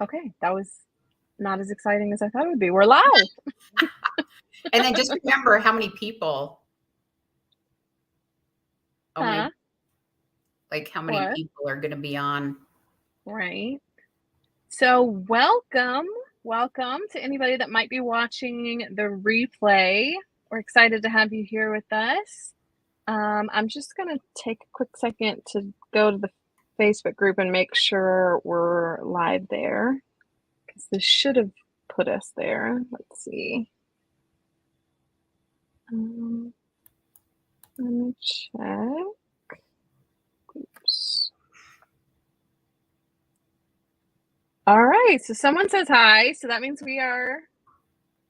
Okay, that was not as exciting as I thought it would be. We're live. And then just remember how many people, Huh? how many What? people are going to be on. Right. So welcome to anybody that might be watching the replay. We're excited to have you here with us. I'm just going to take a quick second to go to the Facebook group and make sure we're live there, because this should have put us there. Let's see. Let me check. Oops. All right, so someone says hi, so that means we are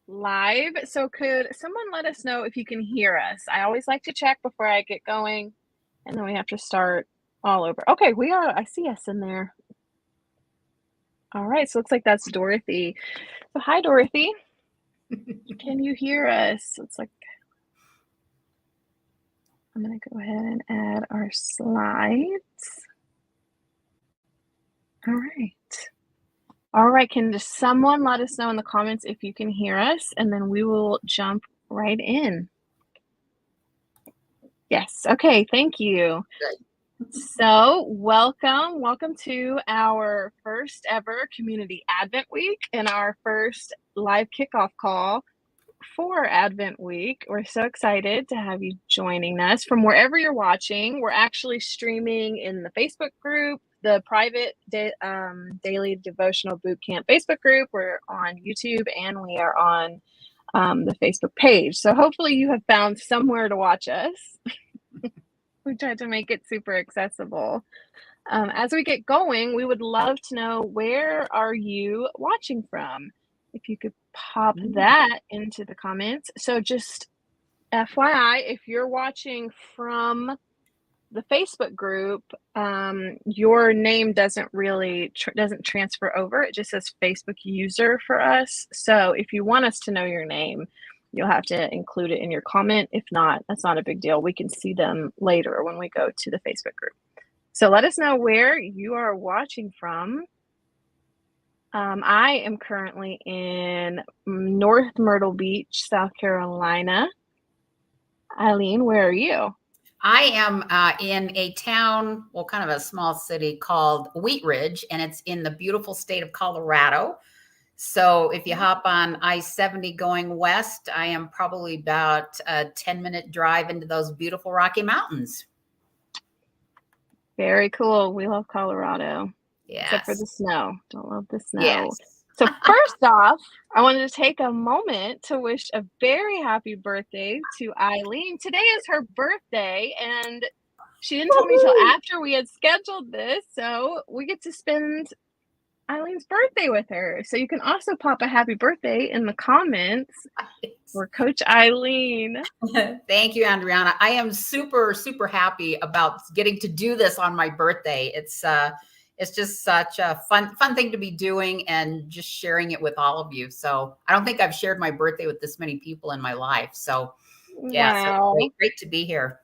live. So could someone let us know if you can hear us? I always like to check before I get going, and then we have to start all over. Okay, we are. I see us in there. All right, so looks like that's Dorothy. So hi, Dorothy. Can you hear us? Looks like I'm gonna go ahead and add our slides. All right. All right, can just someone let us know in the comments if you can hear us, and then we will jump right in. Yes, okay, thank you. So welcome to our first ever Community Advent Week and our first live kickoff call for Advent Week. We're so excited to have you joining us from wherever you're watching. We're actually streaming in the Facebook group, the private daily devotional boot camp Facebook group. We're on YouTube and we are on the Facebook page. So hopefully you have found somewhere to watch us. We tried to make it super accessible. As we get going, we would love to know, where are you watching from? If you could pop that into the comments. So just FYI, if you're watching from the Facebook group, your name doesn't really doesn't transfer over. It just says Facebook user for us. So if you want us to know your name, you'll have to include it in your comment. If not, that's not a big deal. We can see them later when we go to the Facebook group. So let us know where you are watching from. I am currently in North Myrtle Beach, South Carolina. Eileen, where are you? I am in a town, well, kind of a small city called Wheat Ridge, and it's in the beautiful state of Colorado. So if you hop on I-70 going west, I am probably about a 10-minute drive into those beautiful Rocky Mountains. Very cool. We love Colorado. Yes. Except for the snow. Don't love the snow. Yes. So first off, I wanted to take a moment to wish a very happy birthday to Eileen. Today is her birthday, and she didn't tell me until after we had scheduled this, so we get to spend Eileen's birthday with her. So you can also pop a happy birthday in the comments for Coach Eileen. Thank you, Andriana. I am super, super happy about getting to do this on my birthday. It's just such a fun thing to be doing and just sharing it with all of you. So I don't think I've shared my birthday with this many people in my life. So yeah, Wow. so great to be here.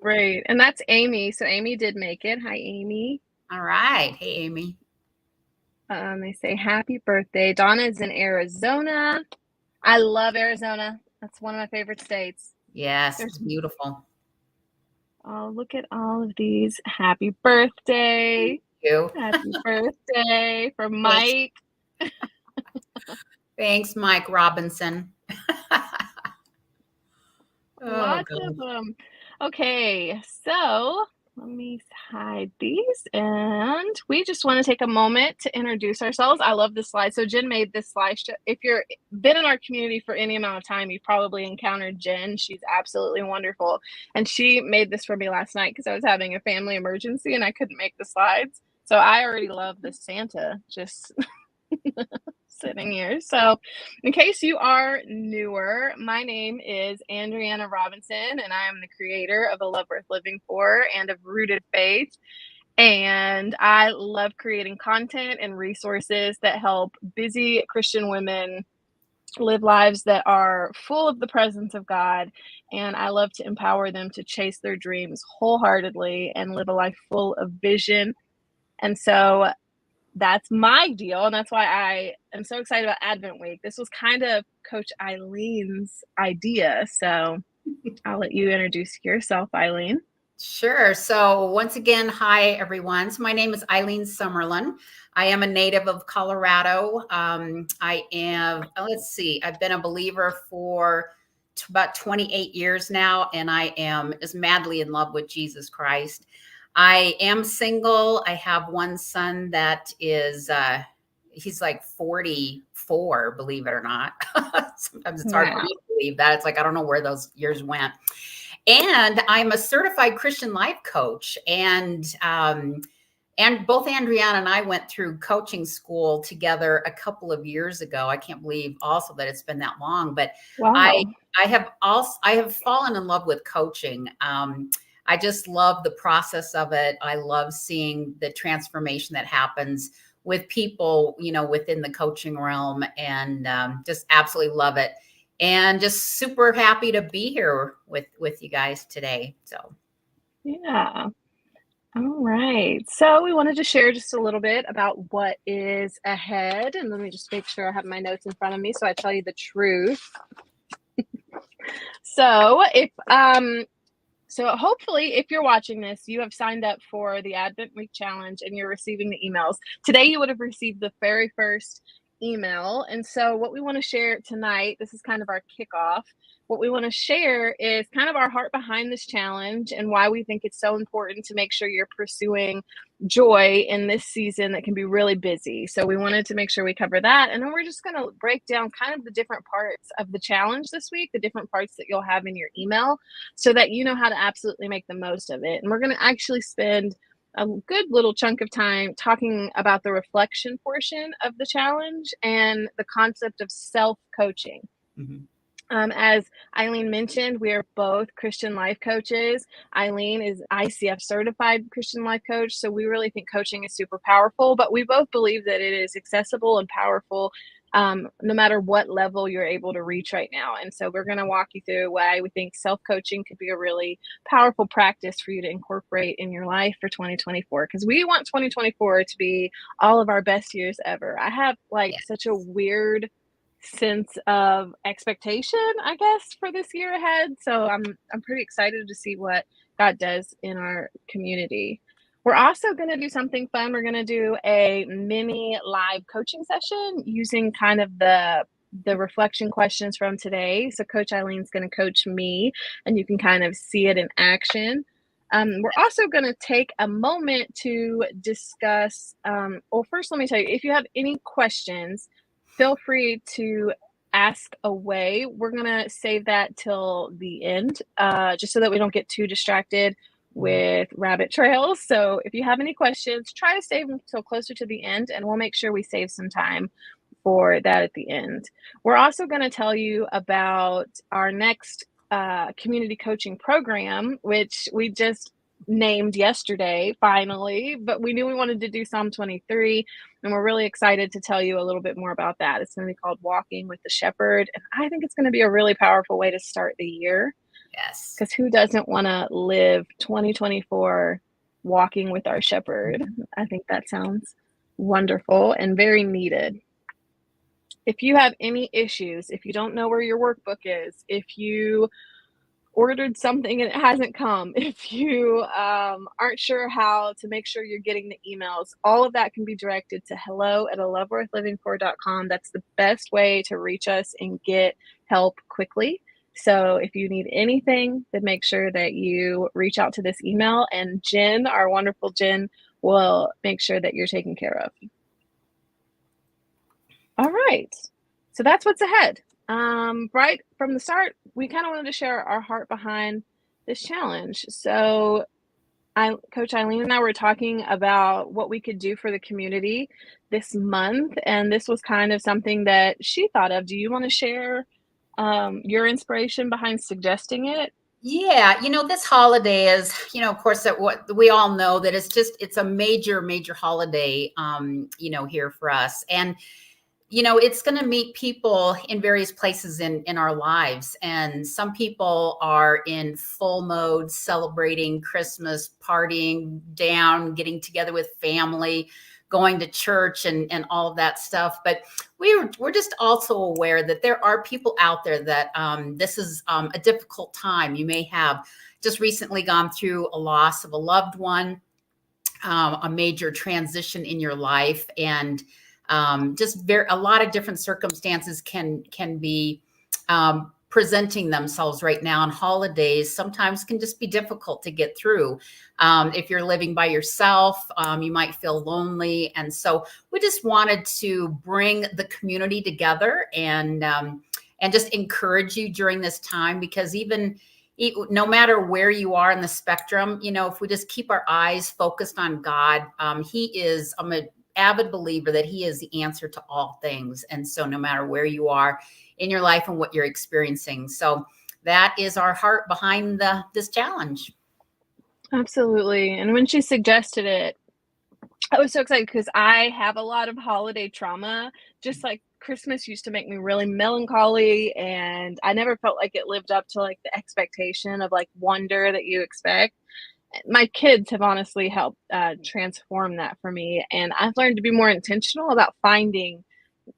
Great. And that's Amy. So Amy did make it. Hi, Amy. All right. Hey, Amy. They say happy birthday. Donna is in Arizona. I love Arizona. That's one of my favorite states. Yes, it's beautiful. Oh, look at all of these. Happy birthday. Thank you. Happy birthday from Mike. Thanks, Mike Robinson. Lots of them. Okay, so let me hide these, and we just want to take a moment to introduce ourselves. I love this slide. So Jen made this slide. If you're been in our community for any amount of time, you've probably encountered Jen. She's absolutely wonderful, and she made this for me last night because I was having a family emergency and I couldn't make the slides. So I already love this Santa just sitting here. So in case you are newer, my name is Andriana Robinson, and I am the creator of A Love Worth Living For and of Rooted Faith. And I love creating content and resources that help busy Christian women live lives that are full of the presence of God. And I love to empower them to chase their dreams wholeheartedly and live a life full of vision. And so that's my deal, and that's why I am so excited about Advent Week. This was kind of Coach Eileen's idea, so I'll let you introduce yourself, Eileen. Sure. So once again, hi everyone. So my name is Eileen Summerlin. I am a native of Colorado. I am, let's see, I've been a believer for about 28 years now, and I am just madly in love with Jesus Christ. I am single. I have one son that is, he's like 44, believe it or not. Sometimes it's hard for Wow. me to believe that. It's like, I don't know where those years went. And I'm a certified Christian life coach. And both Andriana and I went through coaching school together a couple of years ago. I can't believe also that it's been that long, but I Wow. I have fallen in love with coaching. I just love the process of it. I love seeing the transformation that happens with people, within the coaching realm, and just absolutely love it. And just super happy to be here with you guys today. So, Yeah. All right. So we wanted to share just a little bit about what is ahead. And let me just make sure I have my notes in front of me so I tell you the truth. So hopefully if you're watching this, you have signed up for the Advent Week Challenge and you're receiving the emails. Today you would have received the very first email. And so what we want to share tonight, this is kind of our kickoff. What we want to share is kind of our heart behind this challenge and why we think it's so important to make sure you're pursuing joy in this season that can be really busy. So we wanted to make sure we cover that. And then we're just going to break down kind of the different parts of the challenge this week, the different parts that you'll have in your email so that you know how to absolutely make the most of it. And we're going to actually spend a good little chunk of time talking about the reflection portion of the challenge and the concept of self-coaching. mhm. As Eileen mentioned, we are both Christian life coaches. Eileen is ICF certified Christian life coach. So we really think coaching is super powerful, but we both believe that it is accessible and powerful no matter what level you're able to reach right now. And so we're going to walk you through why we think self-coaching could be a really powerful practice for you to incorporate in your life for 2024, because we want 2024 to be all of our best years ever. I have like Yes. such a weird sense of expectation, I guess, for this year ahead. So I'm pretty excited to see what God does in our community. We're also going to do something fun. We're going to do a mini live coaching session using kind of the reflection questions from today. So Coach Eileen's going to coach me, and you can kind of see it in action. We're also going to take a moment to discuss. Well, first, let me tell you, if you have any questions, feel free to ask away. We're going to save that till the end, just so that we don't get too distracted with rabbit trails. So if you have any questions, try to save them till closer to the end, and we'll make sure we save some time for that at the end. We're also going to tell you about our next community coaching program, which we just named yesterday, finally, but we knew we wanted to do Psalm 23, and we're really excited to tell you a little bit more about that. It's going to be called Walking with the Shepherd, and I think it's going to be a really powerful way to start the year, Yes. because who doesn't want to live 2024 walking with our shepherd? I think that sounds wonderful and very needed. If you have any issues, if you don't know where your workbook is, if you ordered something and it hasn't come, if you aren't sure how to make sure you're getting the emails, all of that can be directed to hello@aloveworthlivingfor.com. That's the best way to reach us and get help quickly. So if you need anything, then make sure that you reach out to this email, and Jen, our wonderful Jen, will make sure that you're taken care of. All right. So that's what's ahead. Right from the start, we kind of wanted to share our heart behind this challenge. So, Coach Eileen and I were talking about what we could do for the community this month, and this was kind of something that she thought of. Do you want to share your inspiration behind suggesting it? Yeah, this holiday is, of course, that what we all know that it's a major, major holiday, here for us. And it's going to meet people in various places in our lives. And some people are in full mode, celebrating Christmas, partying down, getting together with family, going to church and all of that stuff. But we're just also aware that there are people out there that this is a difficult time. You may have just recently gone through a loss of a loved one, a major transition in your life, and just a lot of different circumstances can be presenting themselves right now. And holidays sometimes can just be difficult to get through. If you're living by yourself, you might feel lonely. And so we just wanted to bring the community together and just encourage you during this time, because no matter where you are in the spectrum, if we just keep our eyes focused on God, I'm an avid believer that he is the answer to all things. And so no matter where you are in your life and what you're experiencing. So that is our heart behind this challenge. Absolutely. And when she suggested it, I was so excited because I have a lot of holiday trauma. Just like Christmas used to make me really melancholy, and I never felt like it lived up to like the expectation of like wonder that you expect. My kids have honestly helped transform that for me, and I've learned to be more intentional about finding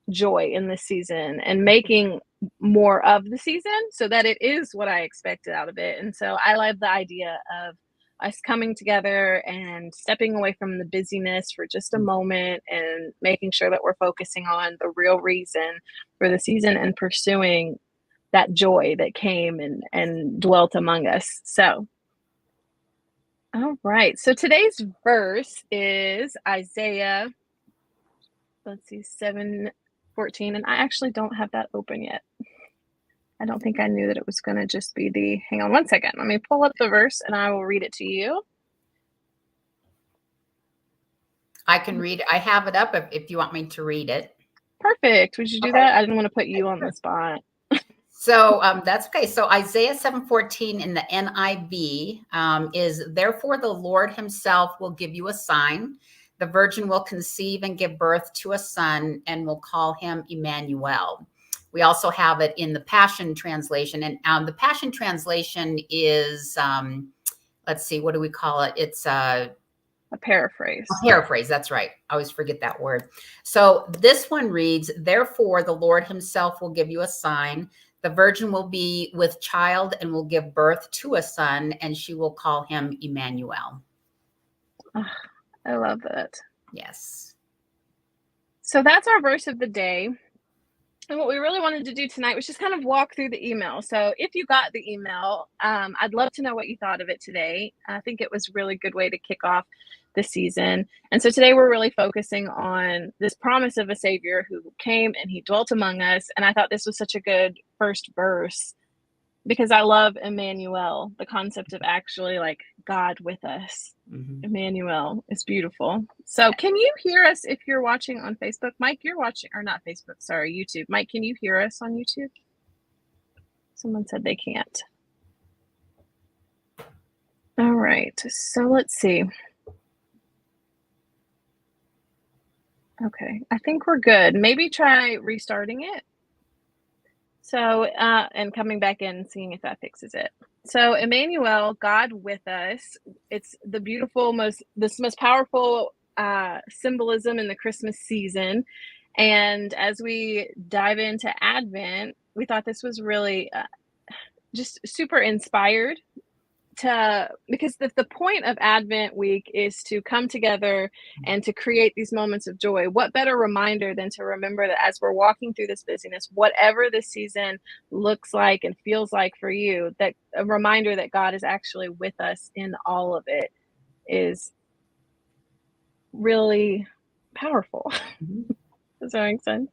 joy in this season and making more of the season so that it is what I expected out of it. And so I love the idea of us coming together and stepping away from the busyness for just a moment and making sure that we're focusing on the real reason for the season and pursuing that joy that came and dwelt among us. So, all right. So today's verse is Isaiah, let's see, 7:14. And I actually don't have that open yet. I don't think I knew that it was going to just be hang on one second. Let me pull up the verse and I will read it to you. I can read it. I have it up if you want me to read it. Perfect. Would you do that? I didn't want to put you on the spot. So that's okay. So Isaiah 7:14 in the NIV is, therefore the Lord himself will give you a sign. The virgin will conceive and give birth to a son and will call him Emmanuel. We also have it in the Passion Translation. And the Passion Translation is, let's see, what do we call it? It's a paraphrase. A paraphrase, that's right. I always forget that word. So this one reads, therefore the Lord himself will give you a sign. The virgin will be with child and will give birth to a son, and she will call him Emmanuel. Oh, I love that. Yes. So that's our verse of the day. And what we really wanted to do tonight was just kind of walk through the email. So if you got the email, I'd love to know what you thought of it today. I think it was a really good way to kick off the season. And so today we're really focusing on this promise of a savior who came and he dwelt among us. And I thought this was such a good first verse because I love Emmanuel, the concept of actually like God with us. Mm-hmm. Emmanuel is beautiful. So can you hear us if you're watching on Facebook? Mike, you're watching, or not Facebook, sorry, YouTube. Mike, can you hear us on YouTube? Someone said they can't. All right, so let's see. Okay, I think we're good. Maybe try restarting it. So, and coming back in and seeing if that fixes it. So, Emmanuel, God with us. It's the beautiful, most powerful symbolism in the Christmas season. And as we dive into Advent, we thought this was really just super inspired because the point of Advent week is to come together and to create these moments of joy. What better reminder than to remember that as we're walking through this busyness, whatever this season looks like and feels like for you, that a reminder that God is actually with us in all of it is really powerful. Does that make sense?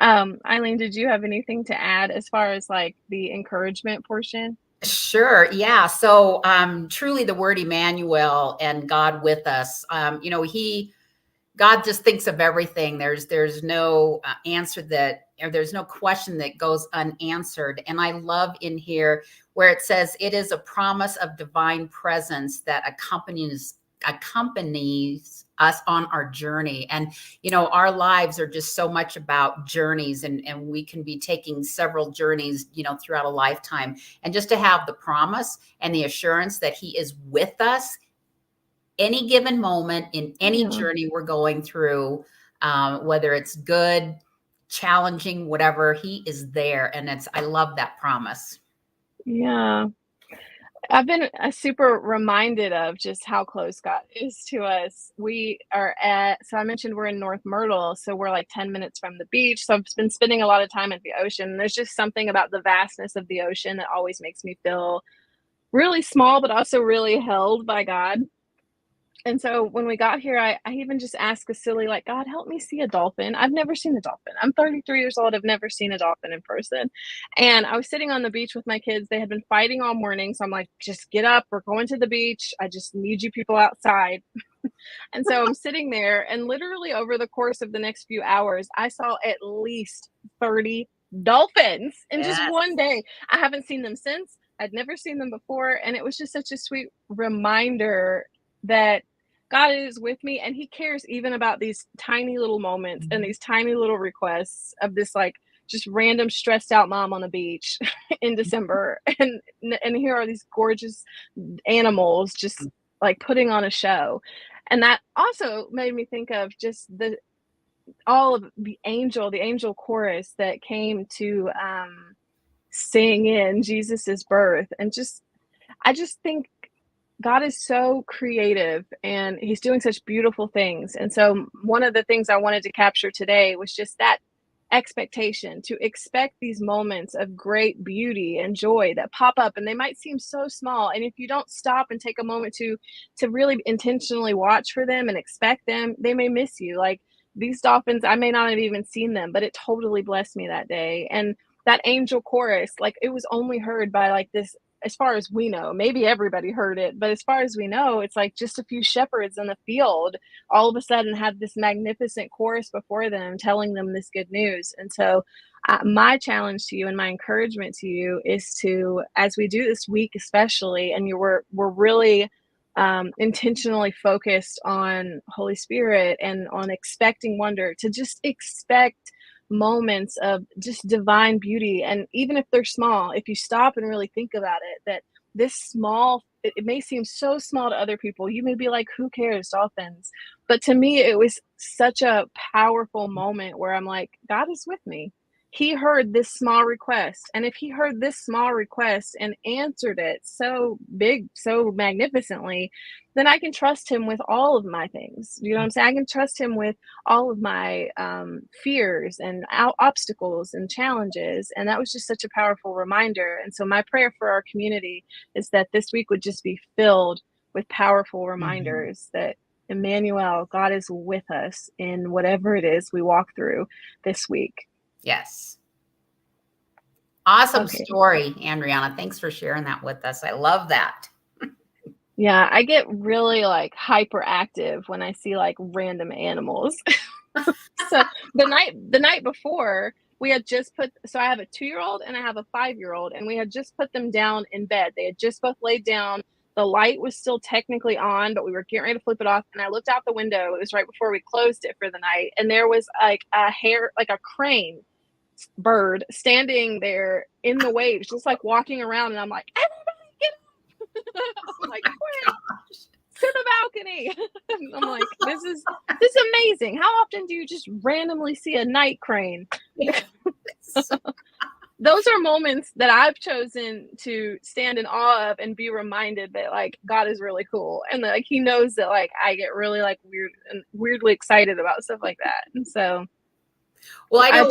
Eileen, did you have anything to add as far as like the encouragement portion? Sure. Yeah. So truly the word Emmanuel and God with us, God just thinks of everything. There's no answer there's no question that goes unanswered. And I love in here where it says it is a promise of divine presence that accompanies us on our journey. And, our lives are just so much about journeys, and we can be taking several journeys, throughout a lifetime. And just to have the promise and the assurance that he is with us any given moment in any Yeah. journey we're going through, whether it's good, challenging, whatever, he is there. And I love that promise. Yeah. I've been super reminded of just how close God is to us. So I mentioned we're in North Myrtle, so we're like 10 minutes from the beach. So I've been spending a lot of time at the ocean. There's just something about the vastness of the ocean that always makes me feel really small, but also really held by God. And so when we got here, I even just asked a silly, like, God, help me see a dolphin. I've never seen a dolphin. I'm 33 years old. I've never seen a dolphin in person. And I was sitting on the beach with my kids. They had been fighting all morning. So I'm like, just get up. We're going to the beach. I just need you people outside. And so I'm sitting there, and literally over the course of the next few hours, I saw at least 30 dolphins in just Yes. one day. I haven't seen them since. I'd never seen them before. And it was just such a sweet reminder that God is with me, and he cares even about these tiny little moments and these tiny little requests of this like just random stressed out mom on the beach in December. And here are these gorgeous animals just like putting on a show. And that also made me think of just all of the angel chorus that came to sing in Jesus's birth. And I just think God is so creative, and he's doing such beautiful things. And so one of the things I wanted to capture today was just that expectation, to expect these moments of great beauty and joy that pop up, and they might seem so small, and if you don't stop and take a moment to really intentionally watch for them and expect them, they may miss you. Like these dolphins, I may not have even seen them, but it totally blessed me that day. And that angel chorus, like it was only heard by like this, as far as we know, maybe everybody heard it, but as far as we know, it's like just a few shepherds in the field all of a sudden had this magnificent chorus before them telling them this good news. And so my challenge to you and my encouragement to you is to, as we do this week especially, and we're really intentionally focused on Holy Spirit and on expecting wonder, to just expect moments of just divine beauty. And even if they're small, if you stop and really think about it, that this small, it may seem so small to other people. You may be like, who cares, dolphins? But to me, it was such a powerful moment where I'm like, God is with me. He heard this small request. And if he heard this small request and answered it so big, so magnificently, then I can trust him with all of my things. You know what I'm saying? I can trust him with all of my fears and obstacles and challenges. And that was just such a powerful reminder. And so my prayer for our community is that this week would just be filled with powerful reminders that Emmanuel, God is with us in whatever it is we walk through this week. Yes. Awesome Okay. story, Andriana. Thanks for sharing that with us. I love that. Yeah, I get really like hyperactive when I see like random animals. So the night before, we had just so I have a 2-year-old and I have a 5-year-old, and we had just put them down in bed. They had just both laid down. The light was still technically on, but we were getting ready to flip it off. And I looked out the window. It was right before we closed it for the night. And there was like a crane bird standing there in the waves, just like walking around. And I'm like, everybody get up. I'm like, quick, to the balcony. I'm like, this is amazing. How often do you just randomly see a night crane? Those are moments that I've chosen to stand in awe of and be reminded that like God is really cool, and that, like he knows that like I get really like weird and weirdly excited about stuff like that. And so, well, I know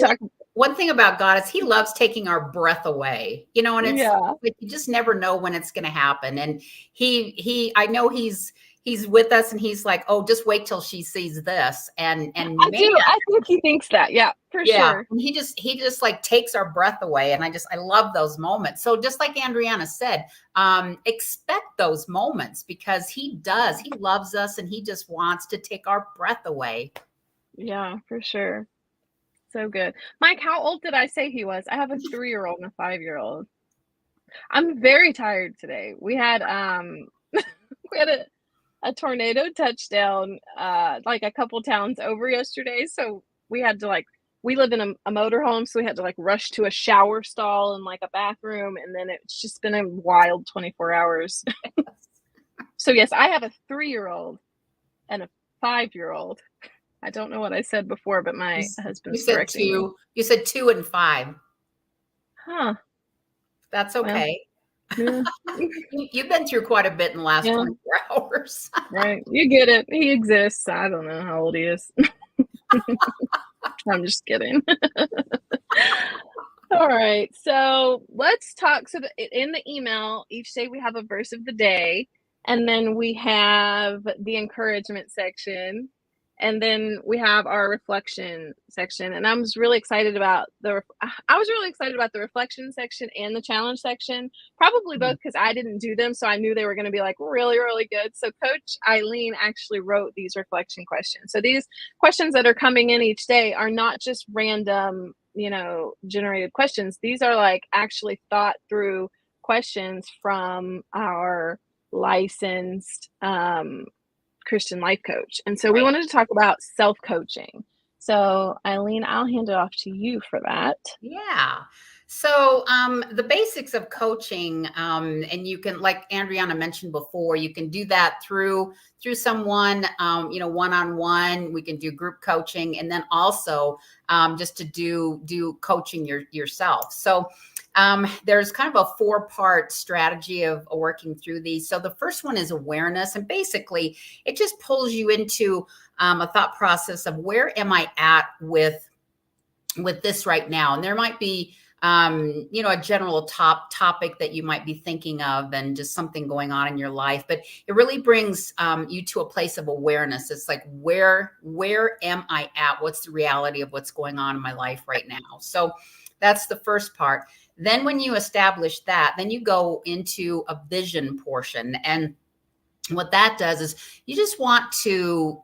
one thing about God is he loves taking our breath away, you know, and it's like, you just never know when it's going to happen. And I know he's with us, and he's like, oh, just wait till she sees this. And I think he thinks that. Yeah, for sure. And he just like takes our breath away. And I love those moments. So just like Andriana said, expect those moments, because he loves us, and he just wants to take our breath away. Yeah, for sure. So good. Mike, how old did I say he was? I have a 3-year-old and a 5-year-old. I'm very tired today. We had we had a tornado touchdown like a couple towns over yesterday. So we had to we live in a motorhome, so we had to like rush to a shower stall and like a bathroom, and then it's just been a wild 24 hours. So yes, I have a 3-year-old and a 5-year-old. I don't know what I said before, but You, my s- you husband's said correcting me. two. You said 2 and 5. Huh. That's Well, okay. yeah. You've been through quite a bit in the last Yeah, 24 hours. right. You get it. He exists. I don't know how old he is. I'm just kidding. All right. So let's talk. So in the email, each day we have a verse of the day, and then we have the encouragement section, and then we have our reflection section. And I was really excited about the reflection section and the challenge section, probably both because I didn't do them, so I knew they were going to be like really, really good. So Coach Eileen actually wrote these reflection questions. So these questions that are coming in each day are not just random, generated questions. These are like actually thought through questions from our licensed Christian life coach. And so we Right. wanted to talk about self coaching. So, Eileen, I'll hand it off to you for that. Yeah. So the basics of coaching, and you can, like Andriana mentioned before, you can do that through someone, one on one. We can do group coaching, and then also just to do coaching yourself. So there's kind of a 4-part strategy of working through these. So the first one is awareness, and basically it just pulls you into a thought process of where am I at with this right now. And there might be a general topic that you might be thinking of, and just something going on in your life, but it really brings you to a place of awareness. It's like, where am I at? What's the reality of what's going on in my life right now? So that's the first part. Then when you establish that, then you go into a vision portion. And what that does is you just want to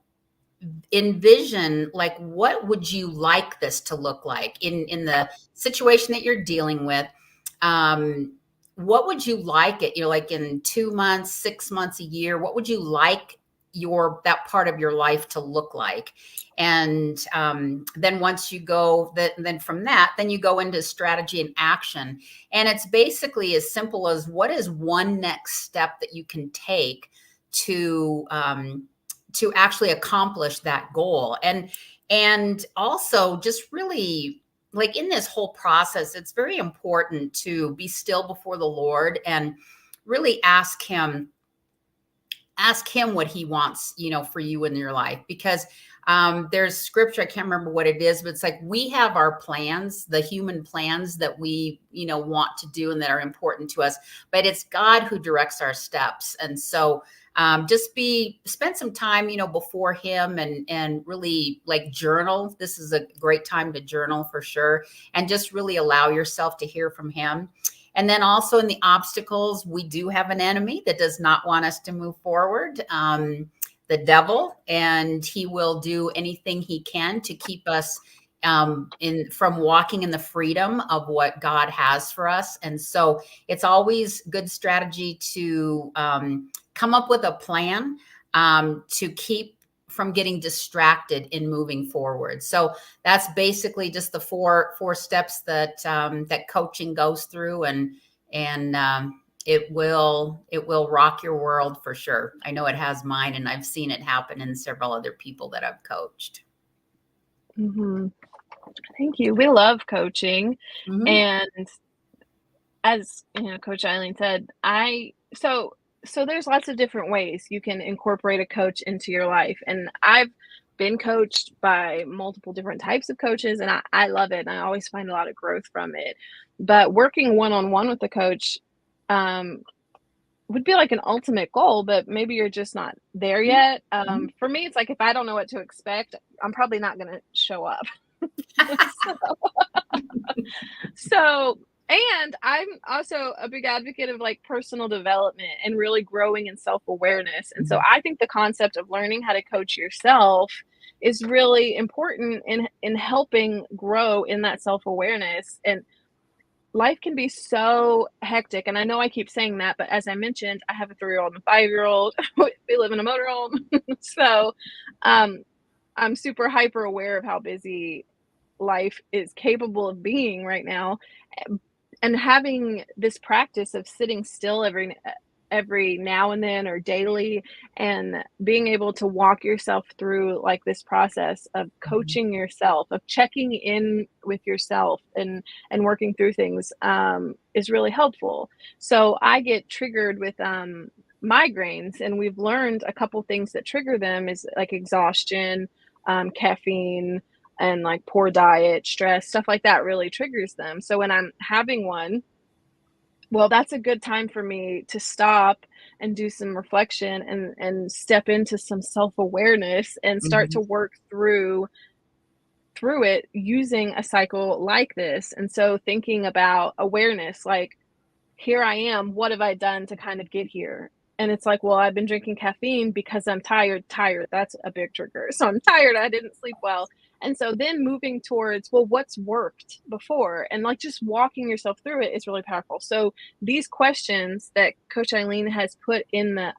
envision, like, what would you like this to look like in the situation that you're dealing with. What would you like it, like in 2 months, 6 months, a year? What would you like that part of your life to look like? And then once you go that, then from that, then you go into strategy and action. And it's basically as simple as, what is one next step that you can take to actually accomplish that goal? And also, just really, like, in this whole process, it's very important to be still before the Lord and really ask him what he wants, for you in your life. Because there's scripture, I can't remember what it is, but it's like, we have our plans, the human plans that we, want to do and that are important to us, but it's God who directs our steps. And so just spend some time, before him, and really, like, journal. This is a great time to journal for sure. And just really allow yourself to hear from him. And then also, in the obstacles, we do have an enemy that does not want us to move forward, the devil, and he will do anything he can to keep us from walking in the freedom of what God has for us. And so it's always good strategy to come up with a plan to keep from getting distracted in moving forward. So that's basically just the four steps that coaching goes through, and it will rock your world for sure. I know it has mine, and I've seen it happen in several other people that I've coached. Hmm. Thank you. We love coaching. Mm-hmm. And as Coach Eileen said, so there's lots of different ways you can incorporate a coach into your life. And I've been coached by multiple different types of coaches, and I love it. And I always find a lot of growth from it. But working one-on-one with a coach um, would be like an ultimate goal, but maybe you're just not there yet. Mm-hmm. For me, it's like, if I don't know what to expect, I'm probably not going to show up. so, so, and I'm also a big advocate of like personal development and really growing in self-awareness. And so I think the concept of learning how to coach yourself is really important in helping grow in that self-awareness. And life can be so hectic. And I know I keep saying that, but as I mentioned, I have a 3-year-old and a 5-year-old. We live in a motorhome. So um, I'm super hyper aware of how busy life is capable of being right now. And having this practice of sitting still every now and then or daily, and being able to walk yourself through like this process of Mhm. coaching yourself, of checking in with yourself and working through things is really helpful. So I get triggered with migraines, and we've learned a couple things that trigger them is like exhaustion, caffeine, and like poor diet, stress, stuff like that really triggers them. So when I'm having one, well, that's a good time for me to stop and do some reflection and step into some self-awareness and start to Mhm. work through it using a cycle like this. And so thinking about awareness, like, here I am, what have I done to kind of get here? And it's like, well, I've been drinking caffeine because I'm tired. That's a big trigger. So I'm tired, I didn't sleep well. And so then moving towards, well, what's worked before? And like just walking yourself through it is really powerful. So these questions that Coach Eileen has put in the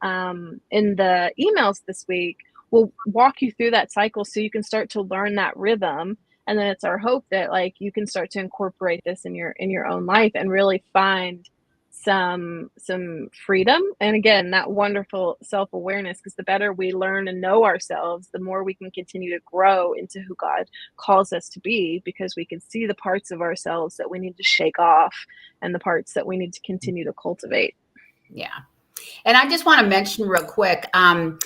emails this week will walk you through that cycle so you can start to learn that rhythm. And then it's our hope that like you can start to incorporate this in your own life and really find some freedom, and again that wonderful self-awareness, because the better we learn and know ourselves, the more we can continue to grow into who God calls us to be, because we can see the parts of ourselves that we need to shake off and the parts that we need to continue to cultivate. Yeah. And I just want to mention real quick, I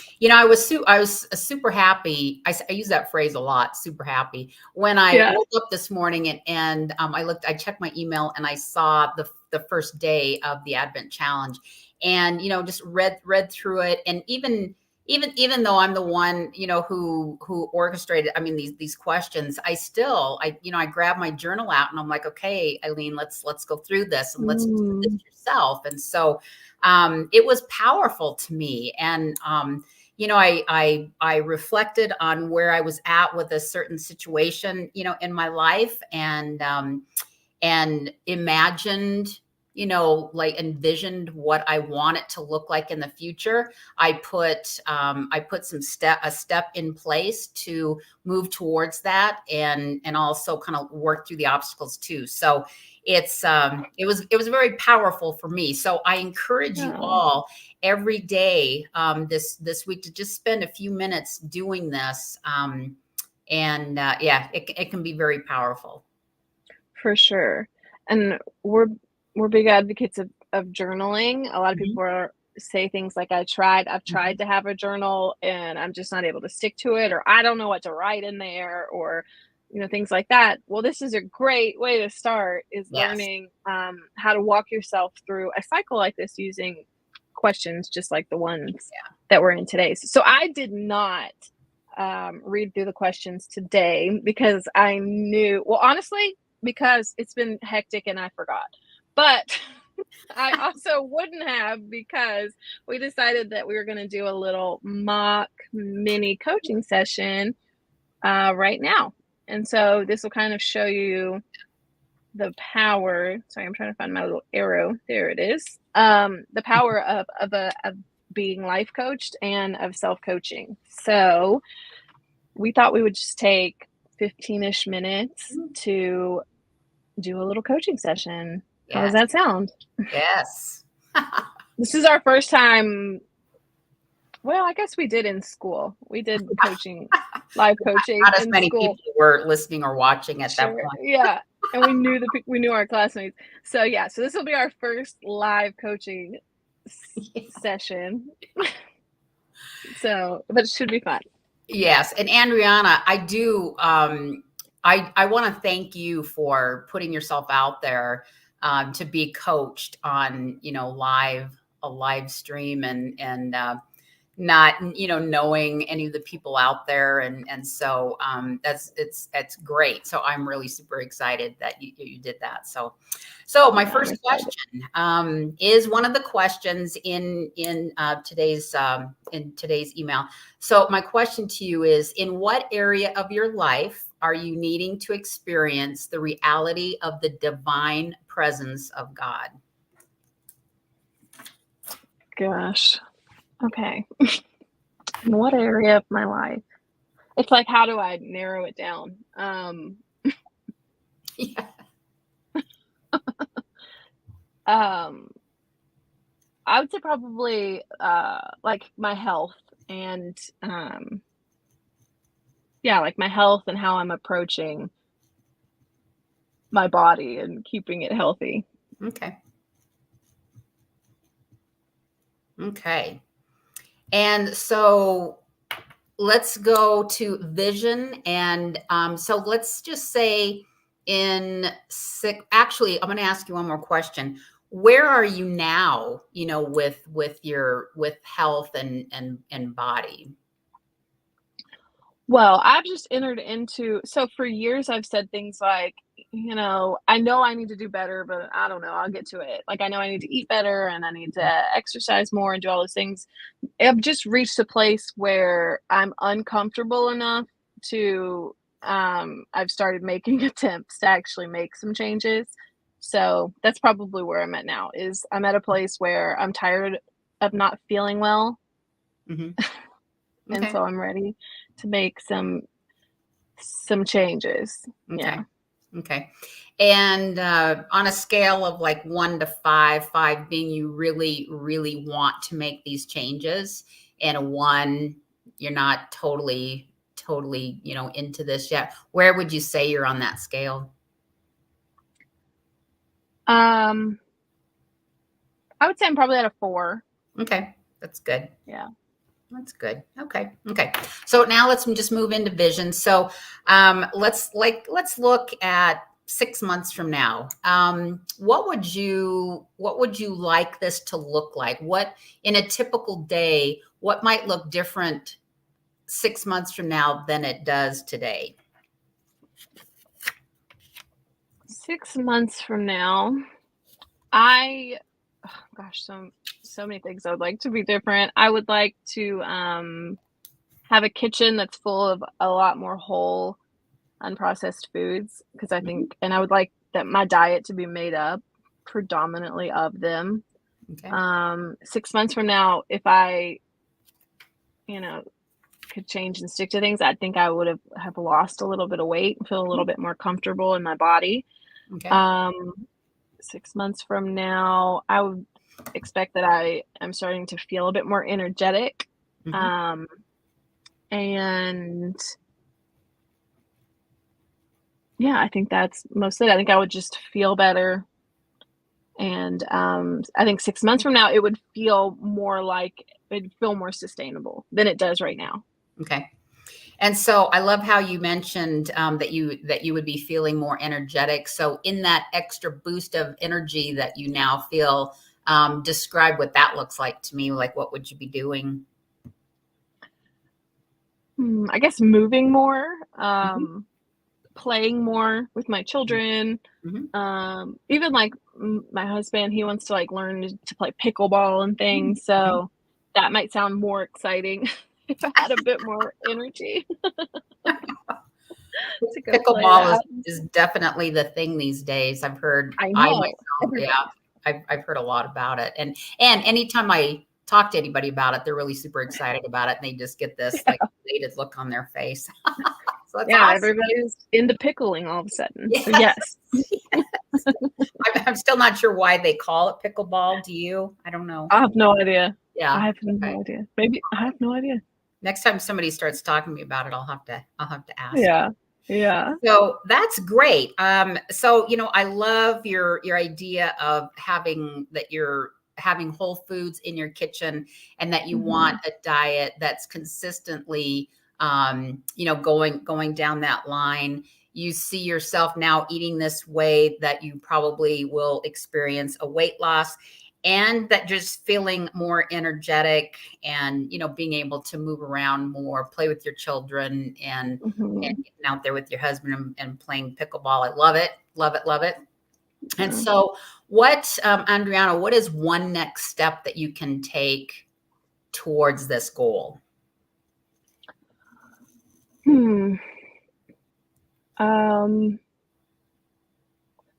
was super happy. I use that phrase a lot, super happy, when I Yeah. woke up this morning and I checked my email and I saw the first day of the Advent Challenge, and just read through it, and even though I'm the one who orchestrated, I mean these questions, I grab my journal out and I'm like, okay, Eileen, let's go through this and let's do this Mm, yourself, and so it was powerful to me. And, I reflected on where I was at with a certain situation, in my life, and imagined, like envisioned what I want it to look like in the future. I put a step in place to move towards that, and also kind of work through the obstacles too. So it was very powerful for me. So I encourage you yeah, all every day, this week, to just spend a few minutes doing this. Yeah, it can be very powerful. for sure. And we're big advocates of journaling. A lot of Mhm, people say things like, I've mhm. tried to have a journal and I'm just not able to stick to it, or I don't know what to write in there, or things like that. Well, this is a great way to start, is Yes. learning how to walk yourself through a cycle like this using questions just like the ones that were in today's. So I did not read through the questions today because I knew, well, honestly, because it's been hectic and I forgot. But I also wouldn't have, because we decided that we were going to do a little mock mini coaching session right now. And so this will kind of show you the power. Sorry, I'm trying to find my little arrow. There it is. The power of being life coached and of self coaching. So we thought we would just take 15-ish minutes Mhm. to do a little coaching session. How does Yes. that sound? Yes. This is our first time. Well, I guess we did in school. We did coaching, live coaching Not as in many school. people were listening or watching at that Sure. point. Yeah. And we knew our classmates. So yeah, so this will be our first live coaching session. So, but it should be fun. Yes, and Andriana, I want to thank you for putting yourself out there, to be coached on, a live stream, and not, knowing any of the people out there, and so it's great. So I'm really super excited that you did that. So my Yeah, I'm first excited. question, is one of the questions in today's email. So my question to you is, in what area of your life are you needing to experience the reality of the divine presence of God? Gosh. Okay. In what area of my life? It's like, how do I narrow it down? Yeah. Um, I would say probably like my health and yeah, like my health and how I'm approaching my body and keeping it healthy. Okay. Okay. And so let's go to vision. And so let's just say actually, I'm going to ask you one more question. Where are you now, with health and body? Well, I've just entered into so for years I've said things like, I know I need to do better, but I don't know, I'll get to it. Like I know I need to eat better and I need to exercise more and do all those things. I've just reached a place where I'm uncomfortable enough to I've started making attempts to actually make some changes. So that's probably where I'm at now is I'm at a place where I'm tired of not feeling well. Hmm. And Okay. so I'm ready to make some changes. Yeah. Okay. Okay. And on a scale of like 1 to 5, 5 being you really, really want to make these changes, and a 1, you're not totally, into this yet. Where would you say you're on that scale? Um, I would say I'm probably at a 4. Okay. That's good. Yeah. That's good. Okay. Okay. So now let's just move into vision. So let's look at 6 months from now. What would you like this to look like? What in a typical day, what might look different 6 months from now than it does today? 6 months from now, I oh gosh, so many things I would like to be different. I would like to have a kitchen that's full of a lot more whole unprocessed foods because I Mhm. think and I would like that my diet to be made up predominantly of them. Okay. 6 months from now, if I, you know, could change and stick to things, I think I would have lost a little bit of weight, feel a little bit more comfortable in my body. Okay. Um, 6 months from now, I would expect that I am starting to feel a bit more energetic. Hmm. Um, and yeah, I think that's mostly it. I think I would just feel better. And I think 6 months from now, it would feel more like it'd feel more sustainable than it does right now. Okay. And so I love how you mentioned that you would be feeling more energetic. So in that extra boost of energy that you now feel, describe what that looks like to me. Like, what would you be doing? I guess moving more, Hmm. playing more with my children. Hmm. Even like my husband, he wants to like learn to play pickleball and things. Hmm. So that might sound more exciting if I had a bit more energy to go play Pickleball is that. is definitely the thing these days. I've heard I I know myself, yeah, everybody. I've heard a lot about it. And anytime I talk to anybody about it, they're really super excited about it, and they just get this like elated look on their face. So it's Yeah, awesome. everybody's into pickling all of a sudden. So Yes. yes. Yes. I'm still not sure why they call it pickleball. Do you? I don't know. I have no idea. I Yeah. have Okay. no idea. Maybe I have no idea. Next time somebody starts talking to me about it, I'll have to ask. Yeah. Yeah. So that's great. So I love your idea of you're having whole foods in your kitchen, and that you want Mhm. a diet that's consistently, going down that line. You see yourself now eating this way that you probably will experience a weight loss, and that just feeling more energetic, and being able to move around more, play with your children, and Mhm. getting out there with your husband, and playing pickleball. I love it, love it, love it. And Yeah. so, Andriana, what is one next step that you can take towards this goal? Hmm. Um,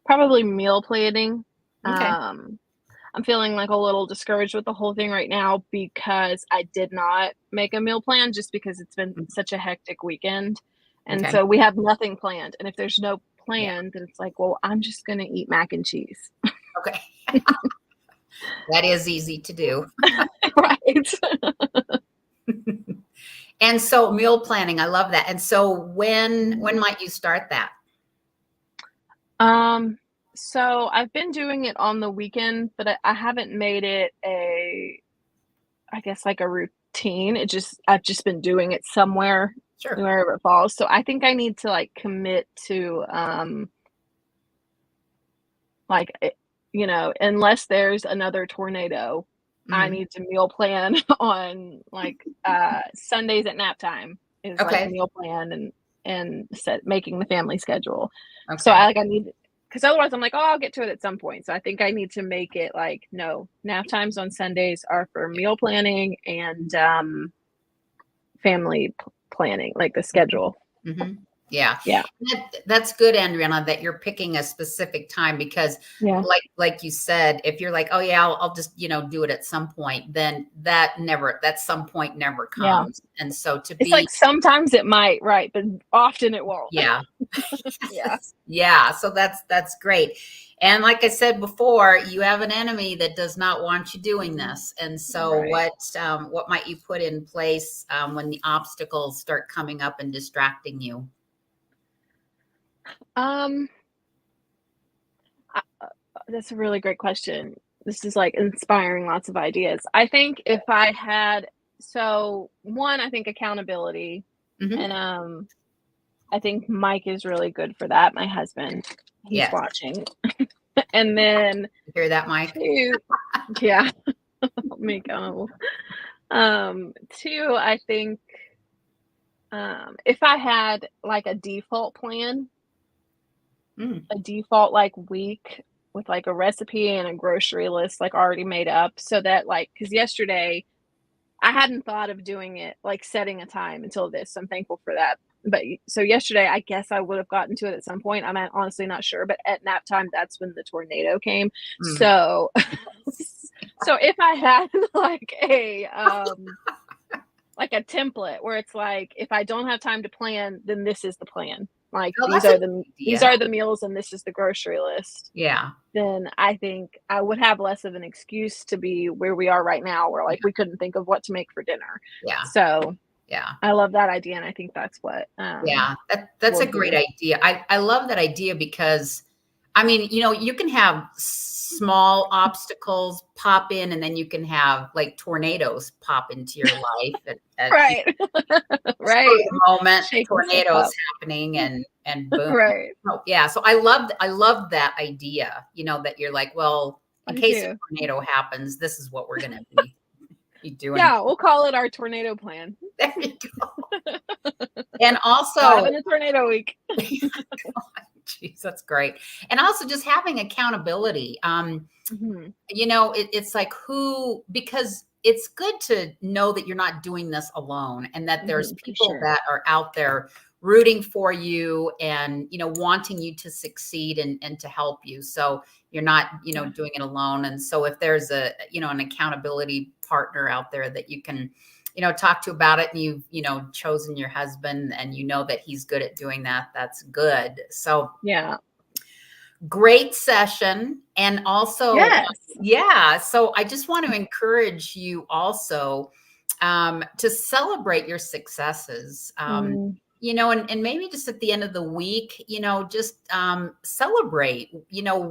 Probably meal planning. Okay. Um, I'm feeling like a little discouraged with the whole thing right now because I did not make a meal plan just because it's been such a hectic weekend. And Okay. so we have nothing planned. And if there's no Yeah. plan, then it's like, well, I'm just going to eat mac and cheese. Okay. That is easy to do. Right. And so meal planning, I love that. And so when might you start that? Um, so I've been doing it on the weekend, but I haven't made it I guess, like a routine. I've just been doing it somewhere, Sure. wherever it falls. So I think I need to like commit to, like, unless there's another tornado, I Mhm. need to meal plan on like Sundays at nap time is like Okay. meal plan and set making the family schedule. So Okay. I need because otherwise I'm like, oh, I'll get to it at some point. So I think I need to make it like, no, nap times on Sundays are for meal planning and family planning, like the schedule. Mhm. Yeah. Yeah. That's good, Andriana, that you're picking a specific time because Yeah. like you said, if you're like, "Oh, yeah, I'll just, do it at some point," then that some point never Yeah. comes. And so to It's be like sometimes it might, right, but often it won't. yeah. Yeah. Yeah, so that's great. And like I said before, you have an enemy that does not want you doing Mm, this. And so right. what might you put in place when the obstacles start coming up and distracting you? Um, that's a really great question. This is like inspiring lots of ideas. I think if I had one, I think accountability, Mhm. and I think Mike is really good for that. My husband, he's Yes. watching, and then You hear that, Mike? two, yeah, me go. Two, I think if I had like a default plan, Mm, a default like week with like a recipe and a grocery list like already made up so that like because yesterday I hadn't thought of doing it like setting a time until this. So I'm thankful for that. But so yesterday, I guess I would have gotten to it at some point. I'm honestly not sure, but at nap time, that's when the tornado came. mm. So, so if I had like a template where it's like, if I don't have time to plan, then this is the plan. Like Oh, that's a good these idea. are the meals and this is the grocery list. Yeah. Then I think I would have less of an excuse to be where we are right now, where like Yeah. we couldn't think of what to make for dinner. Yeah. So Yeah. I love that idea, and I think that's what Yeah, that's we'll a great do. idea. I love that idea because, I mean, you can have small obstacles pop in, and then you can have like tornadoes pop into your life at Right. spur of Right. the moment, Shaking stuff tornadoes up. happening and boom. Right. Oh, yeah, so I love that idea, that you're like, well, in I case a do. tornado happens, this is what we're gonna be doing. Yeah, we'll call it our tornado plan. There you go. And also Having a tornado week. Jeez, that's great. And also just having accountability. Mhm. It's like because it's good to know that you're not doing this alone and that there's Mhm, for people sure. that are out there rooting for you and, wanting you to succeed and to help you. So you're not, Yeah. doing it alone. And so if there's an accountability partner out there that you can, talk to about it and you've, chosen your husband and you know that he's good at doing that, that's good. So Yeah. great session. And also, Yes. yeah, so I just want to encourage you also to celebrate your successes. Mm, And maybe just at the end of the week, just celebrate,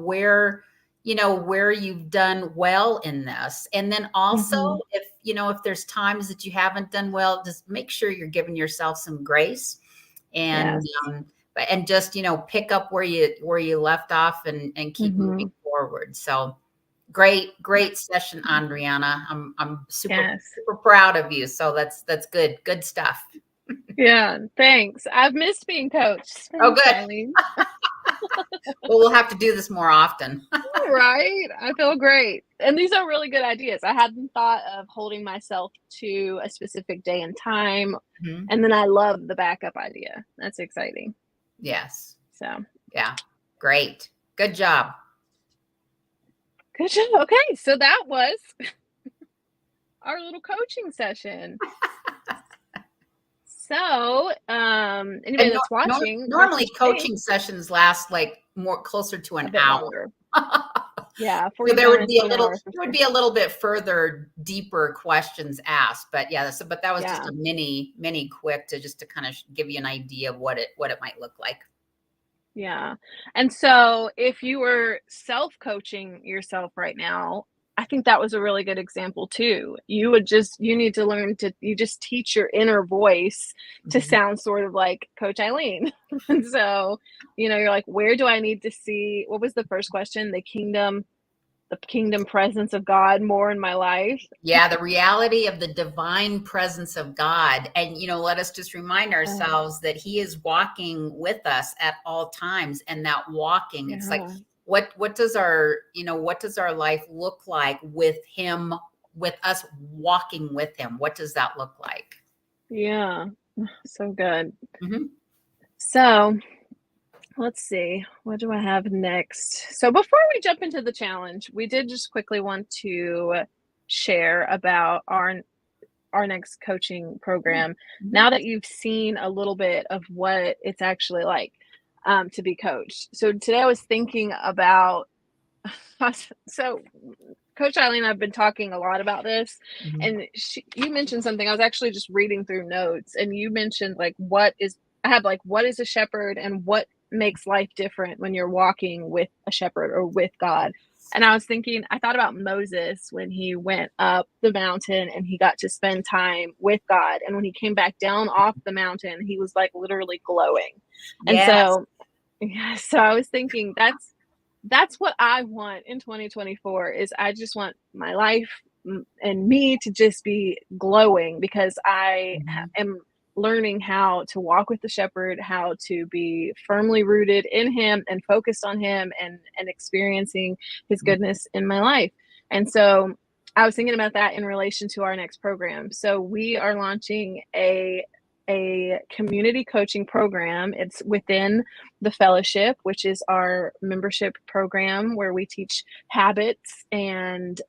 where you've done well in this. And then also, mhm. if there's times that you haven't done well, just make sure you're giving yourself some grace and Yes. just pick up where you left off and keep moving Mhm. forward. So great session, Andriana. I'm super Yes. super proud of you. So that's good stuff. Yeah, thanks. I've missed being coached. Oh, Thanks, good. Eileen. Well, we'll have to do this more often. Right? I feel great. And these are really good ideas. I hadn't thought of holding myself to a specific day and time. Mhm. And then I love the backup idea. That's exciting. Yes. So Yeah. Great. Good job. good job. Okay. So that was our little coaching session. So, anybody And that's watching, watch normally your space coaching sessions last like more closer to a an bit hour. longer. Yeah, So 40 minutes to an there hour for would sure. be a little bit further, deeper questions asked. But yeah, so, but that was just Yeah. a mini quick to just to kind of give you an idea of what it might look like. Yeah. And so if you were self-coaching yourself right now, I think that was a really good example too. You need to learn to you just teach your inner voice to Mhm. sound sort of like Coach Eileen. And so, you're like, where do I need to see what was the first question? The kingdom presence of God more in my life. Yeah, the reality of the divine presence of God. And, let us just remind Oh, ourselves that He is walking with us at all times. And that walking, it's like, yeah. what does what does our life look like with Him, with us walking with Him? What does that look like? Yeah. So good. Mhm. So, let's see. What do I have next? So before we jump into the challenge, we did just quickly want to share about our next coaching Yeah. program. Mhm. Now that you've seen a little bit of what it's actually like to be coached. So today I was thinking about so Coach Eileen and I've been talking a lot about this, Mhm. and you mentioned something. I was actually just reading through notes, and you mentioned like what is I have like what is a shepherd and what makes life different when you're walking with a shepherd or with God. And I was thinking, I thought about Moses when he went up the mountain and he got to spend time with God. And when he came back down off the mountain, he was like literally glowing. And Yes. so, yeah, so I was thinking that's what I want in 2024 is I just want my life and me to just be glowing because Mhm. am learning how to walk with the shepherd, how to be firmly rooted in him and focused on him and experiencing his goodness in my life. And so I was thinking about that in relation to our next program. So we are launching a community coaching program. It's within the fellowship, which is our membership program where we teach habits and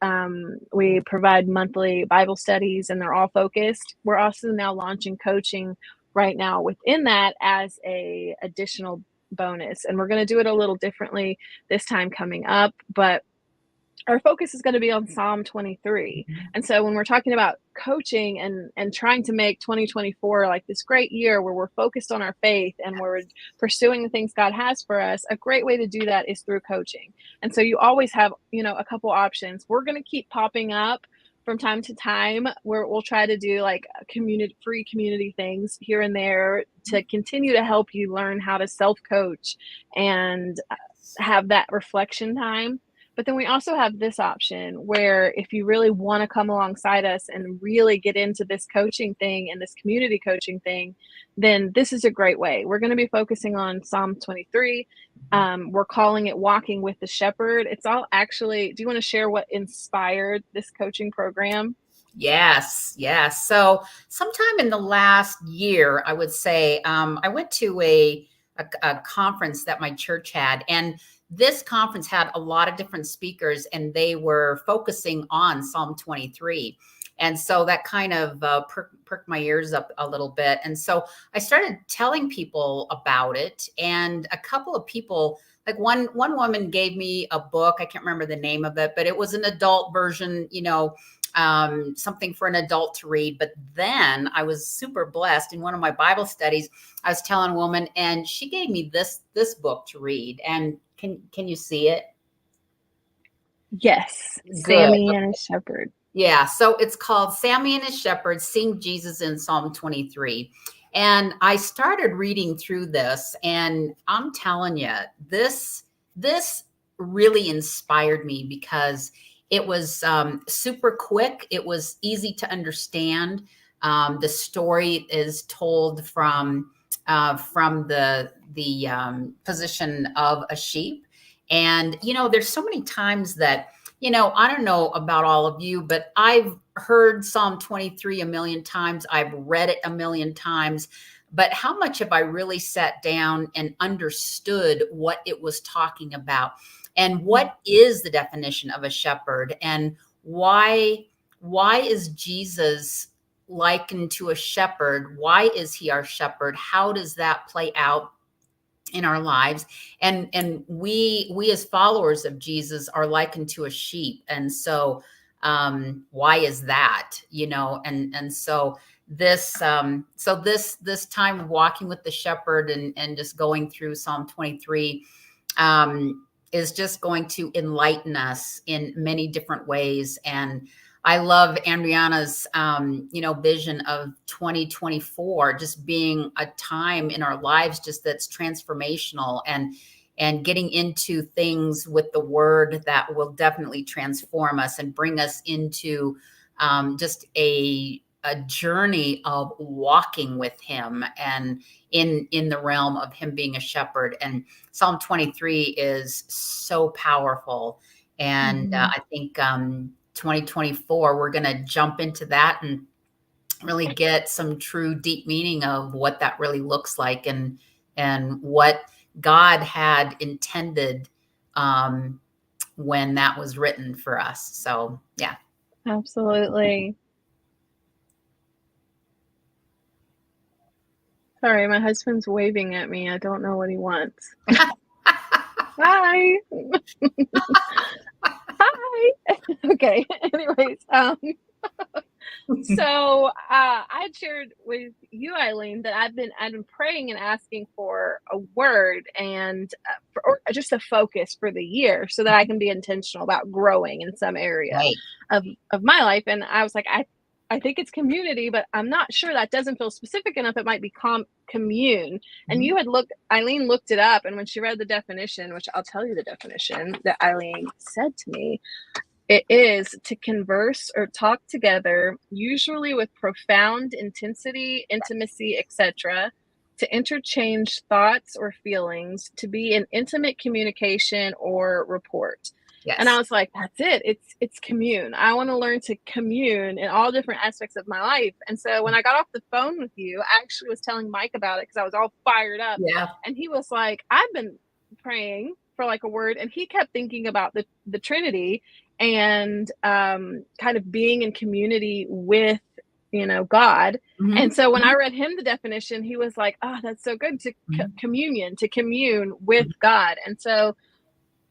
we provide monthly Bible studies, and they're all focused. We're also now launching coaching right now within that as a additional bonus, and we're going to do it a little differently this time coming up, but our focus is going to be on Psalm 23. Mhm. And so when we're talking about coaching and trying to make 2024 like this great year where we're focused on our faith and we're pursuing the things God has for us, a great way to do that is through coaching. And so you always have, a couple options. We're going to keep popping up from time to time where we'll try to do like free community things here and there to continue to help you learn how to self coach and have that reflection time. But then we also have this option where if you really want to come alongside us and really get into this coaching thing and this community coaching thing, then this is a great way. We're going to be focusing on Psalm 23. We're calling it Walking with the Shepherd. It's all actually, do you want to share what inspired this coaching program? Yes, yes. So sometime in the last year, I would say, I went to a conference that my church had, and this conference had a lot of different speakers, and they were focusing on Psalm 23. And so that kind of perked my ears up a little bit. And so I started telling people about it, and a couple of people, like one woman gave me a book. I can't remember the name of it, but it was an adult version, something for an adult to read. But then I was super blessed in one of my Bible studies. I was telling a woman, and she gave me this book to read. And can you see it? Yes, Good. Sammy and a Shepherd. Yeah. So it's called Sammy and His Shepherds Sing Jesus in Psalm 23. And I started reading through this, and I'm telling you, this really inspired me because it was super quick. It was easy to understand. The story is told from the position of a sheep, and there's so many times that I don't know about all of you, but I've heard Psalm 23 a million times. I've read it a million times. But how much have I really sat down and understood what it was talking about? And what is the definition of a shepherd? And why is Jesus likened to a shepherd? Why is he our shepherd? How does that play out in our lives. And we as followers of Jesus are likened to a sheep. And so why is that? And so this time walking with the shepherd and just going through Psalm 23 is just going to enlighten us in many different ways. And I love Andriana's, vision of 2024 just being a time in our lives just that's transformational and getting into things with the word that will definitely transform us and bring us into just a journey of walking with him and in the realm of him being a shepherd. And Psalm 23 is so powerful. And I think 2024, we're going to jump into that and really get some true deep meaning of what that really looks like and what God had intended when that was written for us. So, yeah. Absolutely. Sorry, my husband's waving at me. I don't know what he wants. Hi. Hi. Okay. Anyways, so I shared with you, Eileen, that I've been praying and asking for a word and or just a focus for the year, so that I can be intentional about growing in some area Right. of my life. And I was like, I think it's community, but I'm not sure. That doesn't feel specific enough. It might be commune. And you had Eileen looked it up, and when she read the definition, which I'll tell you the definition that Eileen said to me, it is to converse or talk together, usually with profound intensity, intimacy, etc., to interchange thoughts or feelings, to be in intimate communication or report. Yes. And I was like, that's it. It's commune. I want to learn to commune in all different aspects of my life. And so when I got off the phone with you, I actually was telling Mike about it because I was all fired up. Yeah. And he was like, I've been praying for like a word, and he kept thinking about the Trinity and kind of being in community with God. And so when I read him the definition, he was like, oh, that's so good, to communion, to commune with God. And so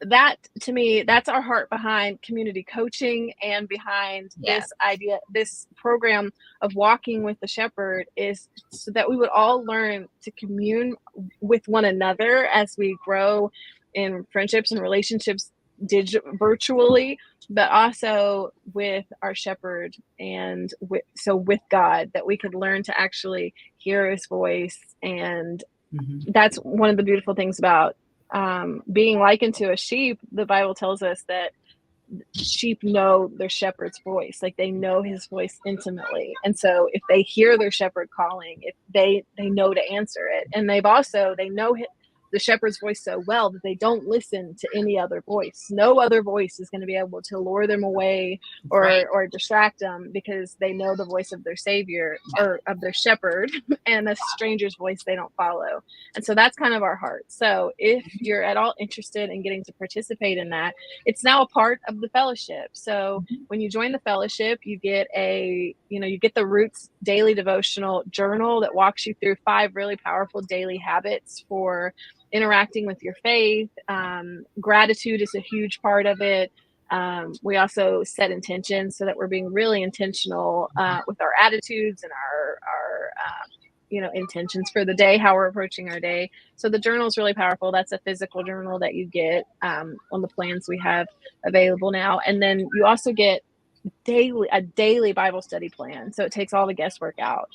that, to me, that's our heart behind community coaching and behind this idea, this program of walking with the shepherd, is so that we would all learn to commune with one another as we grow in friendships and relationships virtually, but also with our shepherd and with God, that we could learn to actually hear his voice. And that's one of the beautiful things about being likened to a sheep. The Bible tells us that sheep know their shepherd's voice, like they know his voice intimately. And so if they hear their shepherd calling, if they know to answer it. And they know the shepherd's voice so well that they don't listen to any other voice. No other voice is going to be able to lure them away or distract them, because they know the voice of their savior or of their shepherd, and a stranger's voice they don't follow. And so that's kind of our heart. So if you're at all interested in getting to participate in that, it's now a part of the fellowship. So when you join the fellowship, you get you get the Roots daily devotional journal that walks you through 5 really powerful daily habits for interacting with your faith. Gratitude is a huge part of it. We also set intentions so that we're being really intentional with our attitudes and our intentions for the day, how we're approaching our day. So the journal is really powerful. That's a physical journal that you get on the plans we have available now. And then you also get a daily Bible study plan. So it takes all the guesswork out.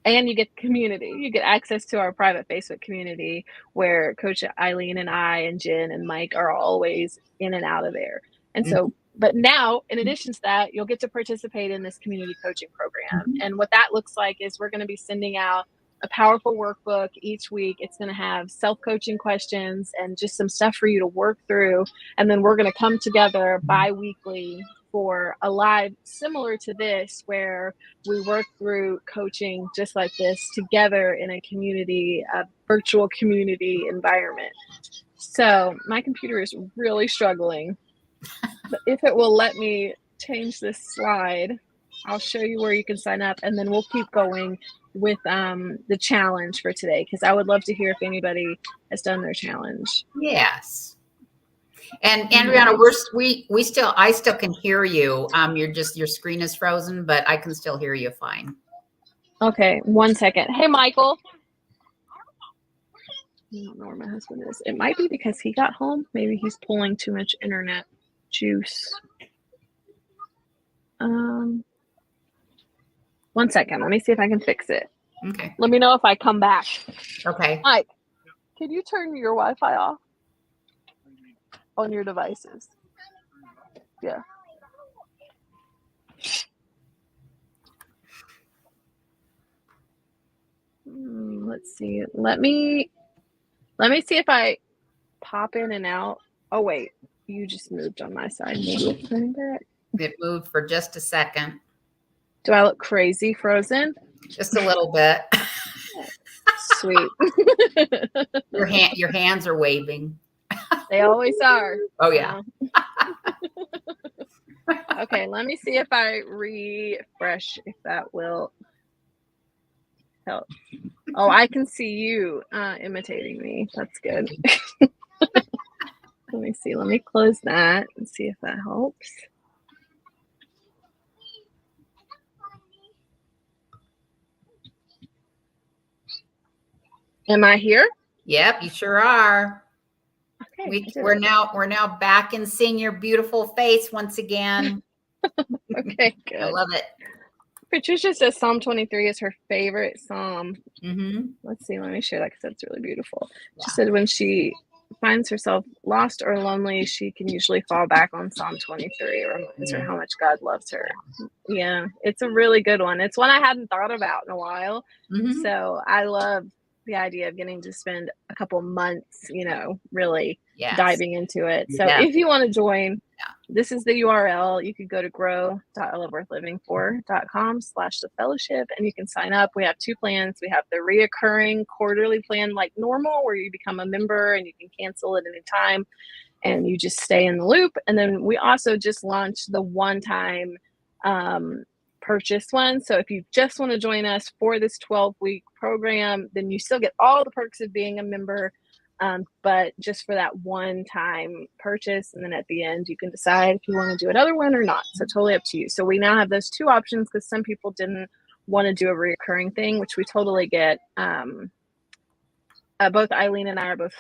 And you get community. You get access to our private Facebook community, where Coach Eileen and I and Jen and Mike are always in and out of there. And so, but now, in addition to that, you'll get to participate in this community coaching program. And what that looks like is we're going to be sending out a powerful workbook each week. It's going to have self-coaching questions and just some stuff for you to work through. And then we're going to come together bi-weekly for a live similar to this, where we work through coaching just like this together in a community, a virtual community environment. So my computer is really struggling, but if it will let me change this slide, I'll show you where you can sign up, and then we'll keep going with the challenge for today, because I would love to hear if anybody has done their challenge. Yes. And Andriana, I still can hear you. Your screen is frozen, but I can still hear you fine. Okay, 1 second. Hey, Michael. I don't know where my husband is. It might be because he got home. Maybe he's pulling too much internet juice. 1 second. Let me see if I can fix it. Okay. Let me know if I come back. Okay. Mike, can you turn your Wi-Fi off on your devices? Yeah. Let's see. Let me see if I pop in and out. Oh wait, you just moved on my side. Maybe it's turning back. It moved for just a second. Do I look crazy frozen? Just a little bit. Sweet. Your hands are waving. They always are. Oh yeah. Okay, let me see if I refresh, if that will help. Oh, I can see you imitating me. That's good. Let me see. Let me close that and see if that helps. Am I here? Yep, you sure are. Okay. We're now back and seeing your beautiful face once again. Okay, good. I love it. Patricia says Psalm 23 is her favorite psalm. Mm-hmm. Let's see. Let me share that because that's really beautiful. She said when she finds herself lost or lonely, she can usually fall back on Psalm 23. It reminds her how much God loves her. Yeah, it's a really good one. It's one I hadn't thought about in a while. Mm-hmm. So I love the idea of getting to spend a couple months, really diving into it. So if you want to join, this is the URL. You could go to grow.iloveworthlivingfor.com/the-fellowship, and you can sign up. We have 2 plans. We have the reoccurring quarterly plan like normal, where you become a member and you can cancel at any time and you just stay in the loop. And then we also just launched the one-time purchase one. So if you just want to join us for this 12-week program, then you still get all the perks of being a member, but just for that one-time purchase. And then at the end, you can decide if you want to do another one or not. So totally up to you. So we now have those 2 options because some people didn't want to do a recurring thing, which we totally get. Both Eileen and I are both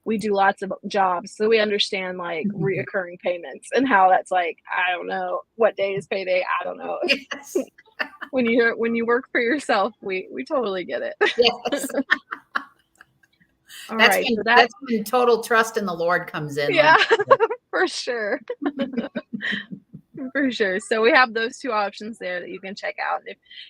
we do lots of jobs, so we understand like reoccurring payments and how that's like, I don't know what day is payday. I don't know. Yes. when you work for yourself, we totally get it. Yes. That's when total trust in the Lord comes in. Yeah, for sure. For sure. So we have those 2 options there that you can check out.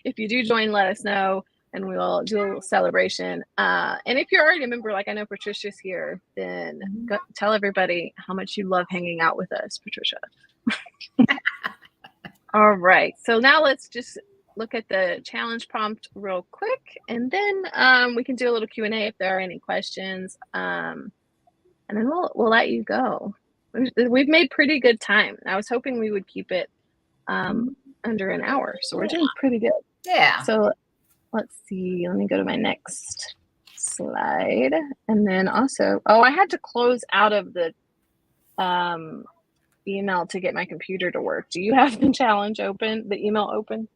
If you do join, let us know, and we will do a little celebration. And if you're already a member, like I know Patricia's here, then go tell everybody how much you love hanging out with us, Patricia. All right. So now let's just look at the challenge prompt real quick, and then we can do a little Q&A if there are any questions. And then we'll let you go. We've made pretty good time. I was hoping we would keep it under an hour, so we're doing pretty good. Yeah. So let's see. Let me go to my next slide, and then also, I had to close out of the email to get my computer to work. Do you have the challenge open? The email open?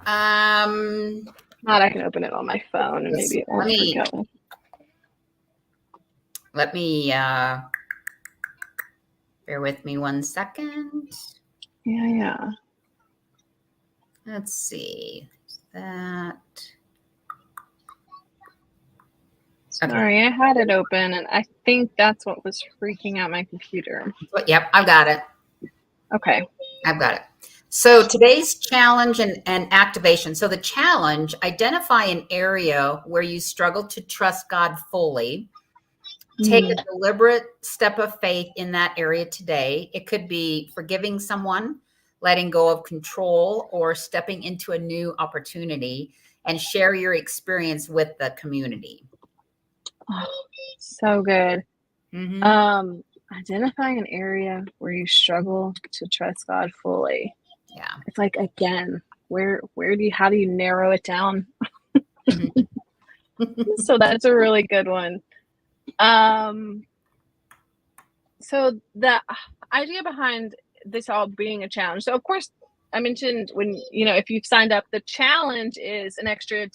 Not. I can open it on my phone, and maybe it won't freak out. Let me bear with me 1 second. Yeah. Let's see. That. Sorry, I had it open, and I think that's what was freaking out my computer. Yep, I've got it. Okay. I've got it. So today's challenge and activation. So the challenge, identify an area where you struggle to trust God fully. Take a deliberate step of faith in that area today. It could be forgiving someone, letting go of control, or stepping into a new opportunity, and share your experience with the community. Oh, so good. Identify an area where you struggle to trust God fully. Yeah. It's like, again, how do you narrow it down? Mhm. So that's a really good one. So the idea behind this all being a challenge. So of course, I mentioned when, if you've signed up, the challenge is an extra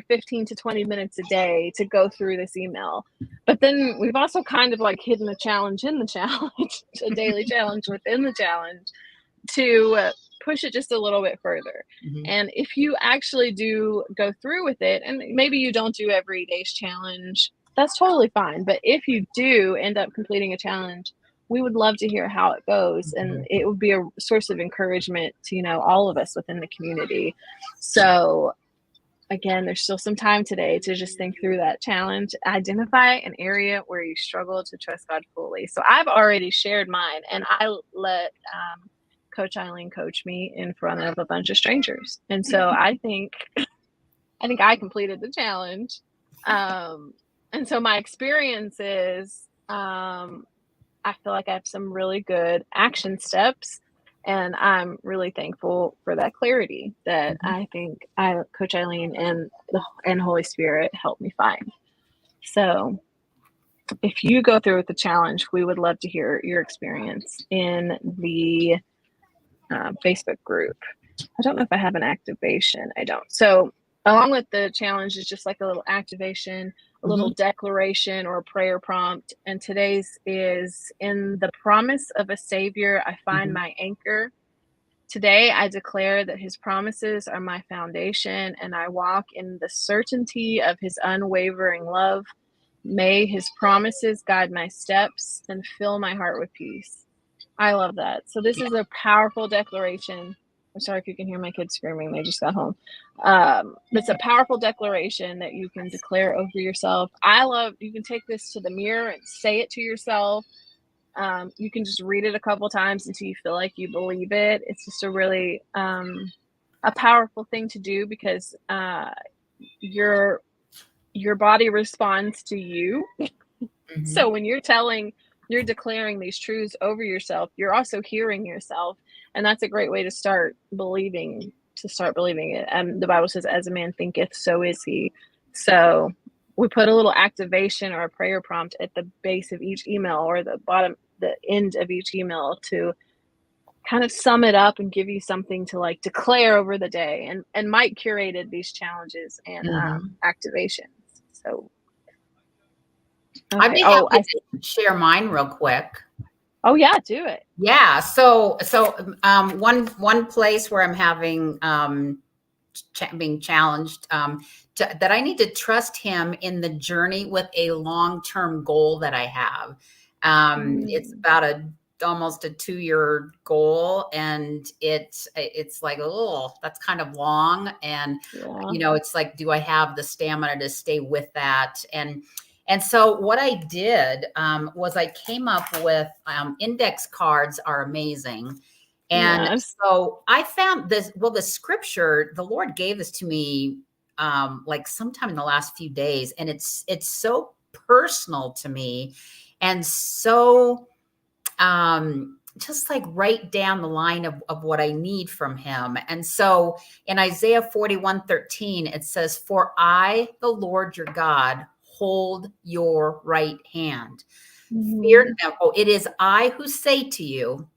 15 to 20 minutes a day to go through this email. But then we've also kind of like hidden a challenge in the challenge, a daily challenge within the challenge to push it just a little bit further. Mhm. And if you actually do go through with it, and maybe you don't do every day's challenge, that's totally fine. But if you do end up completing a challenge, we would love to hear how it goes. And it would be a source of encouragement to, all of us within the community. So again, there's still some time today to just think through that challenge. Identify an area where you struggle to trust God fully. So I've already shared mine, and I let Coach Eileen coach me in front of a bunch of strangers. And so I think I completed the challenge. And so my experience is I feel like I have some really good action steps, and I'm really thankful for that clarity that I think Coach Eileen and Holy Spirit helped me find. So if you go through with the challenge, we would love to hear your experience in the Facebook group. I don't know if I have an activation. I don't. So along with the challenge is just like a little activation, a little declaration or a prayer prompt. And today's is, in the promise of a Savior, I find my anchor. Today, I declare that his promises are my foundation, and I walk in the certainty of his unwavering love. May his promises guide my steps and fill my heart with peace. I love that. So this is a powerful declaration. I'm sorry if you can hear my kids screaming. They just got home. It's a powerful declaration that you can declare over yourself. You can take this to the mirror and say it to yourself. You can just read it a couple times until you feel like you believe it. It's just a really a powerful thing to do, because your body responds to you. So when you're declaring these truths over yourself, you're also hearing yourself. And that's a great way to start believing it. And the Bible says, as a man thinketh, so is he. So we put a little activation or a prayer prompt at the base of each email, or the end of each email, to kind of sum it up and give you something to like declare over the day. And Mike curated these challenges and activations. So okay. I'd be happy to share mine real quick. Oh yeah, do it. Yeah. So one place where I'm having being challenged that I need to trust him in the journey with a long-term goal that I have. It's about almost a 2-year goal, and it's like, oh, that's kind of long. And it's like, do I have the stamina to stay with that? And so what I did was I came up with index cards are amazing. And so I found this, well, the scripture, the Lord gave this to me like sometime in the last few days. And it's so personal to me, and so just like right down the line of what I need from him. And so in Isaiah 41:13, it says, "For I, the Lord your God, hold your right hand. Fear not." Oh, it is I who say to you.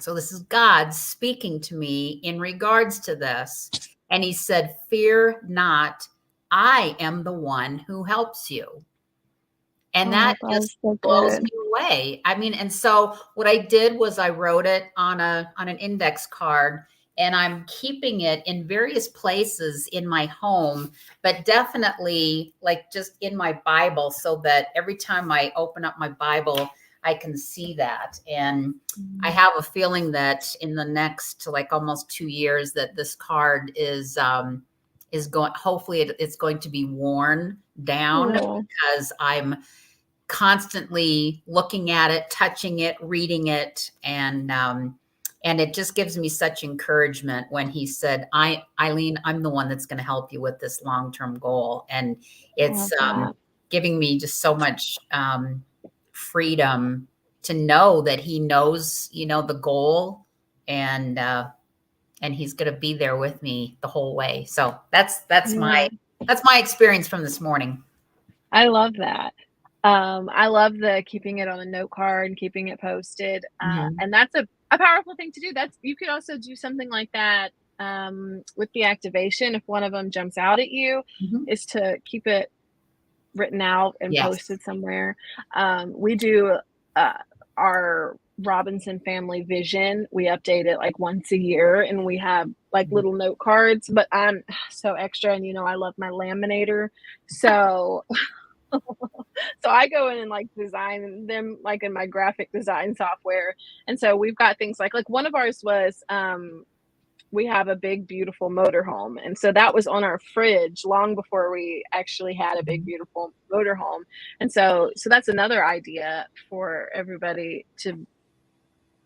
So this is God speaking to me in regards to this. And he said, "Fear not, I am the one who helps you." And that just blows me away. I mean, and so what I did was I wrote it on an index card, and I'm keeping it in various places in my home, but definitely like just in my Bible, so that every time I open up my Bible, I can see that. And I have a feeling that in the next like almost 2 years that this card is going, hopefully it's going to be worn down, because I'm constantly looking at it, touching it, reading it. And it just gives me such encouragement when he said, Eileen, I'm the one that's going to help you with this long-term goal. And it's giving me just so much freedom to know that he knows, the goal. And and he's going to be there with me the whole way. So that's Yeah. my experience from this morning. I love that. I love the keeping it on a note card and keeping it posted. Mhm. And that's a powerful thing to do. You could also do something like that with the activation. If one of them jumps out at you, Mhm. is to keep it written out and Yes. posted somewhere. We do our Robinson family vision. We update it like once a year, and we have like little note cards. But I'm so extra, and I love my laminator, so so I go in and like design them like in my graphic design software. And so we've got things like one of ours was we have a big beautiful motorhome, and so that was on our fridge long before we actually had a big beautiful motorhome. And so that's another idea for everybody to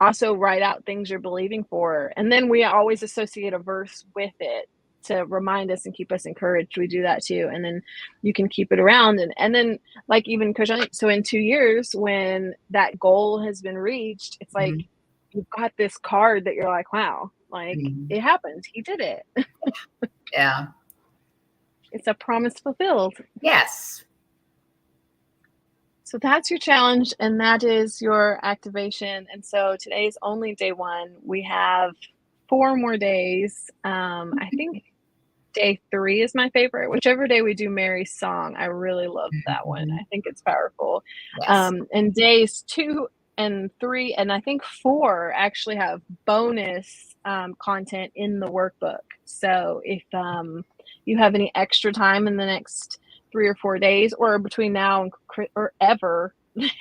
also write out things you're believing for, and then we always associate a verse with it to remind us and keep us encouraged. We do that too, and then you can keep it around, and then like even Coach, so in 2 years when that goal has been reached, it's like Mhm. you've got this card that you're like, wow, like Mhm. it happened, he did it. Yeah. It's a promise fulfilled. Yes. So that's your challenge, and that is your activation. And so today's only day one. We have 4 more days. I think day 3 is my favorite. Whichever day we do Mary's song, I really love that one. Mhm. I think it's powerful. Yes. And days 2 and 3, and I think 4 actually have bonus content in the workbook. So if you have any extra time in the next 3 or 4 days, or between now and or ever,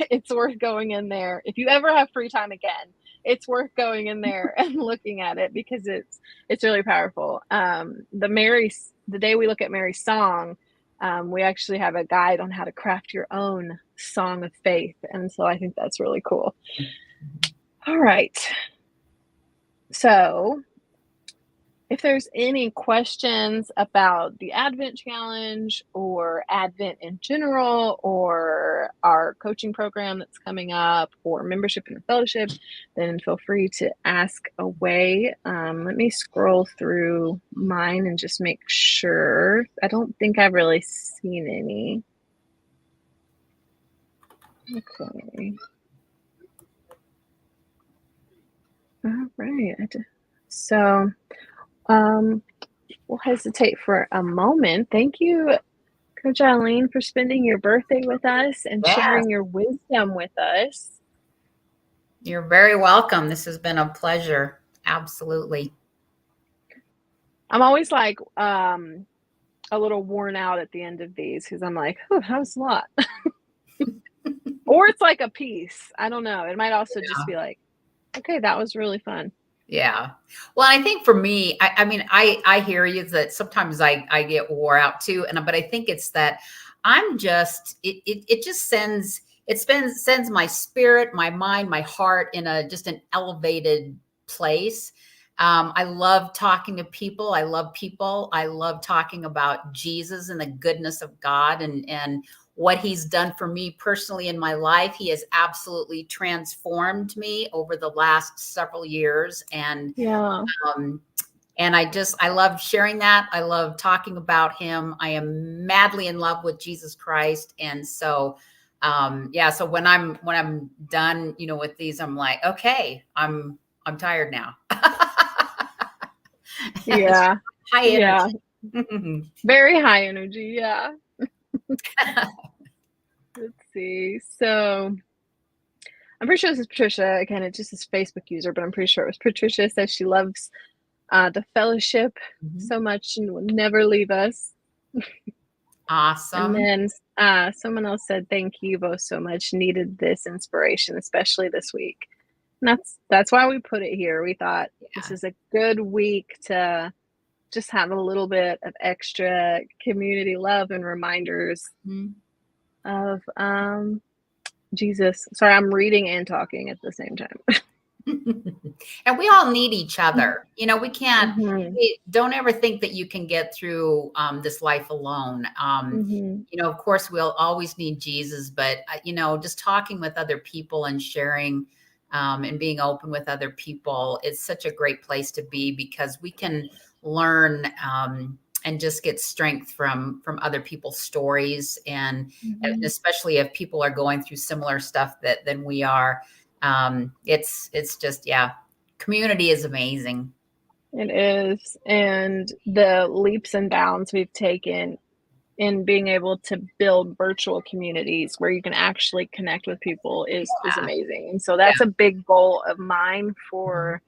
it's worth going in there. If you ever have free time again, it's worth going in there and looking at it because it's really powerful. The day we look at Mary's song, we actually have a guide on how to craft your own song of faith, and so I think that's really cool. All right, so if there's any questions about the Advent Challenge or Advent in general, or our coaching program that's coming up, or membership in the fellowship, then feel free to ask away. Let me scroll through mine and just make sure. I don't think I've really seen any. Okay. All right. So, we'll hesitate for a moment. Thank you, Coach Eileen, for spending your birthday with us and Yes. sharing your wisdom with us. You're very welcome. This has been a pleasure. Absolutely. I'm always like a little worn out at the end of these because I'm like, oh, that was a lot. Or it's like a piece. I don't know. It might also just be like, okay, that was really fun. Yeah. Well, I think for me, I mean, I hear you that sometimes I get wore out too. But I think it's that I'm just, it just sends my spirit, my mind, my heart in just an elevated place. I love talking to people. I love people. I love talking about Jesus and the goodness of God and what he's done for me personally in my life. He has absolutely transformed me over the last several years. Yeah. Um, and I love sharing that. I love talking about him. I am madly in love with Jesus Christ. And so, yeah, so when I'm done, with these, I'm like, okay, I'm tired now. It's Yeah. high Yeah. energy. Very high energy. Yeah. Let's see. So I'm pretty sure this is Patricia. Again, it just is Facebook user, but I'm pretty sure it was Patricia. Says she loves the fellowship so much and will never leave us. And Awesome. then someone else said, "Thank you both so much. Needed this inspiration, especially this week." And that's why we put it here. We thought this Yeah. is a good week to just have a little bit of extra community love and reminders Mhm. of Jesus. Sorry, I'm reading and talking at the same time. And we all need each other. Mm-hmm. We don't ever think that you can get through this life alone. Mm-hmm. Of course, we'll always need Jesus, but just talking with other people and sharing and being open with other people is such a great place to be, because we can learn and just get strength from other people's stories, and especially if people are going through similar stuff than we are. It's just, yeah, community is amazing. It is. And the leaps and bounds we've taken in being able to build virtual communities where you can actually connect with people is Yeah. amazing. And so that's a big goal of mine for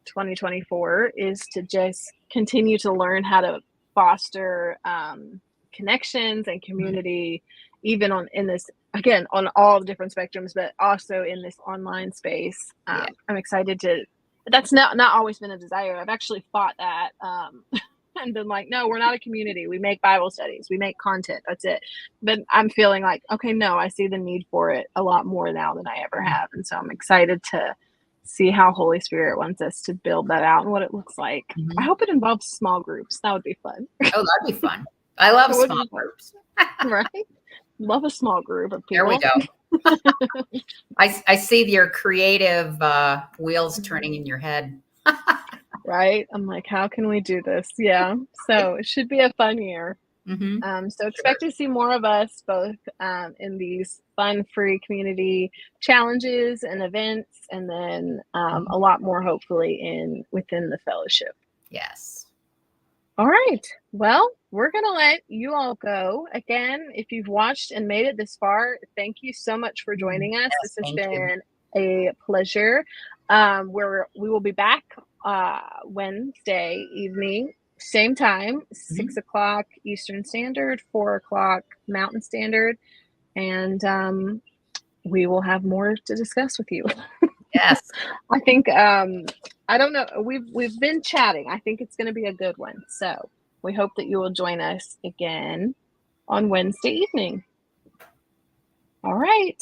2024, is to just continue to learn how to foster connections and community, even in this, again, on all the different spectrums, but also in this online space. Yeah. I'm excited to. That's not always been a desire. I've actually fought that. And been like, no, we're not a community. We make Bible studies. We make content. That's it. But I'm feeling like, okay, no, I see the need for it a lot more now than I ever have. And so I'm excited to see how Holy Spirit wants us to build that out and what it looks like. I hope it involves small groups. That would be fun. Oh, that'd be fun. I love small groups. Right? Love a small group of people. There we go. I see your creative wheels turning in your head. Right? I'm like, how can we do this? Yeah. So it should be a fun year. So expect to see more of us both in these fun-free community challenges and events, and then a lot more hopefully within the fellowship. Yes. All right. Well, we're going to let you all go. Again, if you've watched and made it this far, thank you so much for joining us. Yes, This has been a pleasure. We will be back Wednesday evening, same time, 6 o'clock Eastern Standard, 4 o'clock Mountain Standard, and we will have more to discuss with you. Yes. I think I don't know. We've been chatting. I think it's going to be a good one. So we hope that you will join us again on Wednesday evening. All right.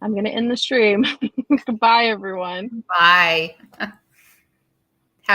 I'm going to end the stream. Goodbye, everyone. Bye.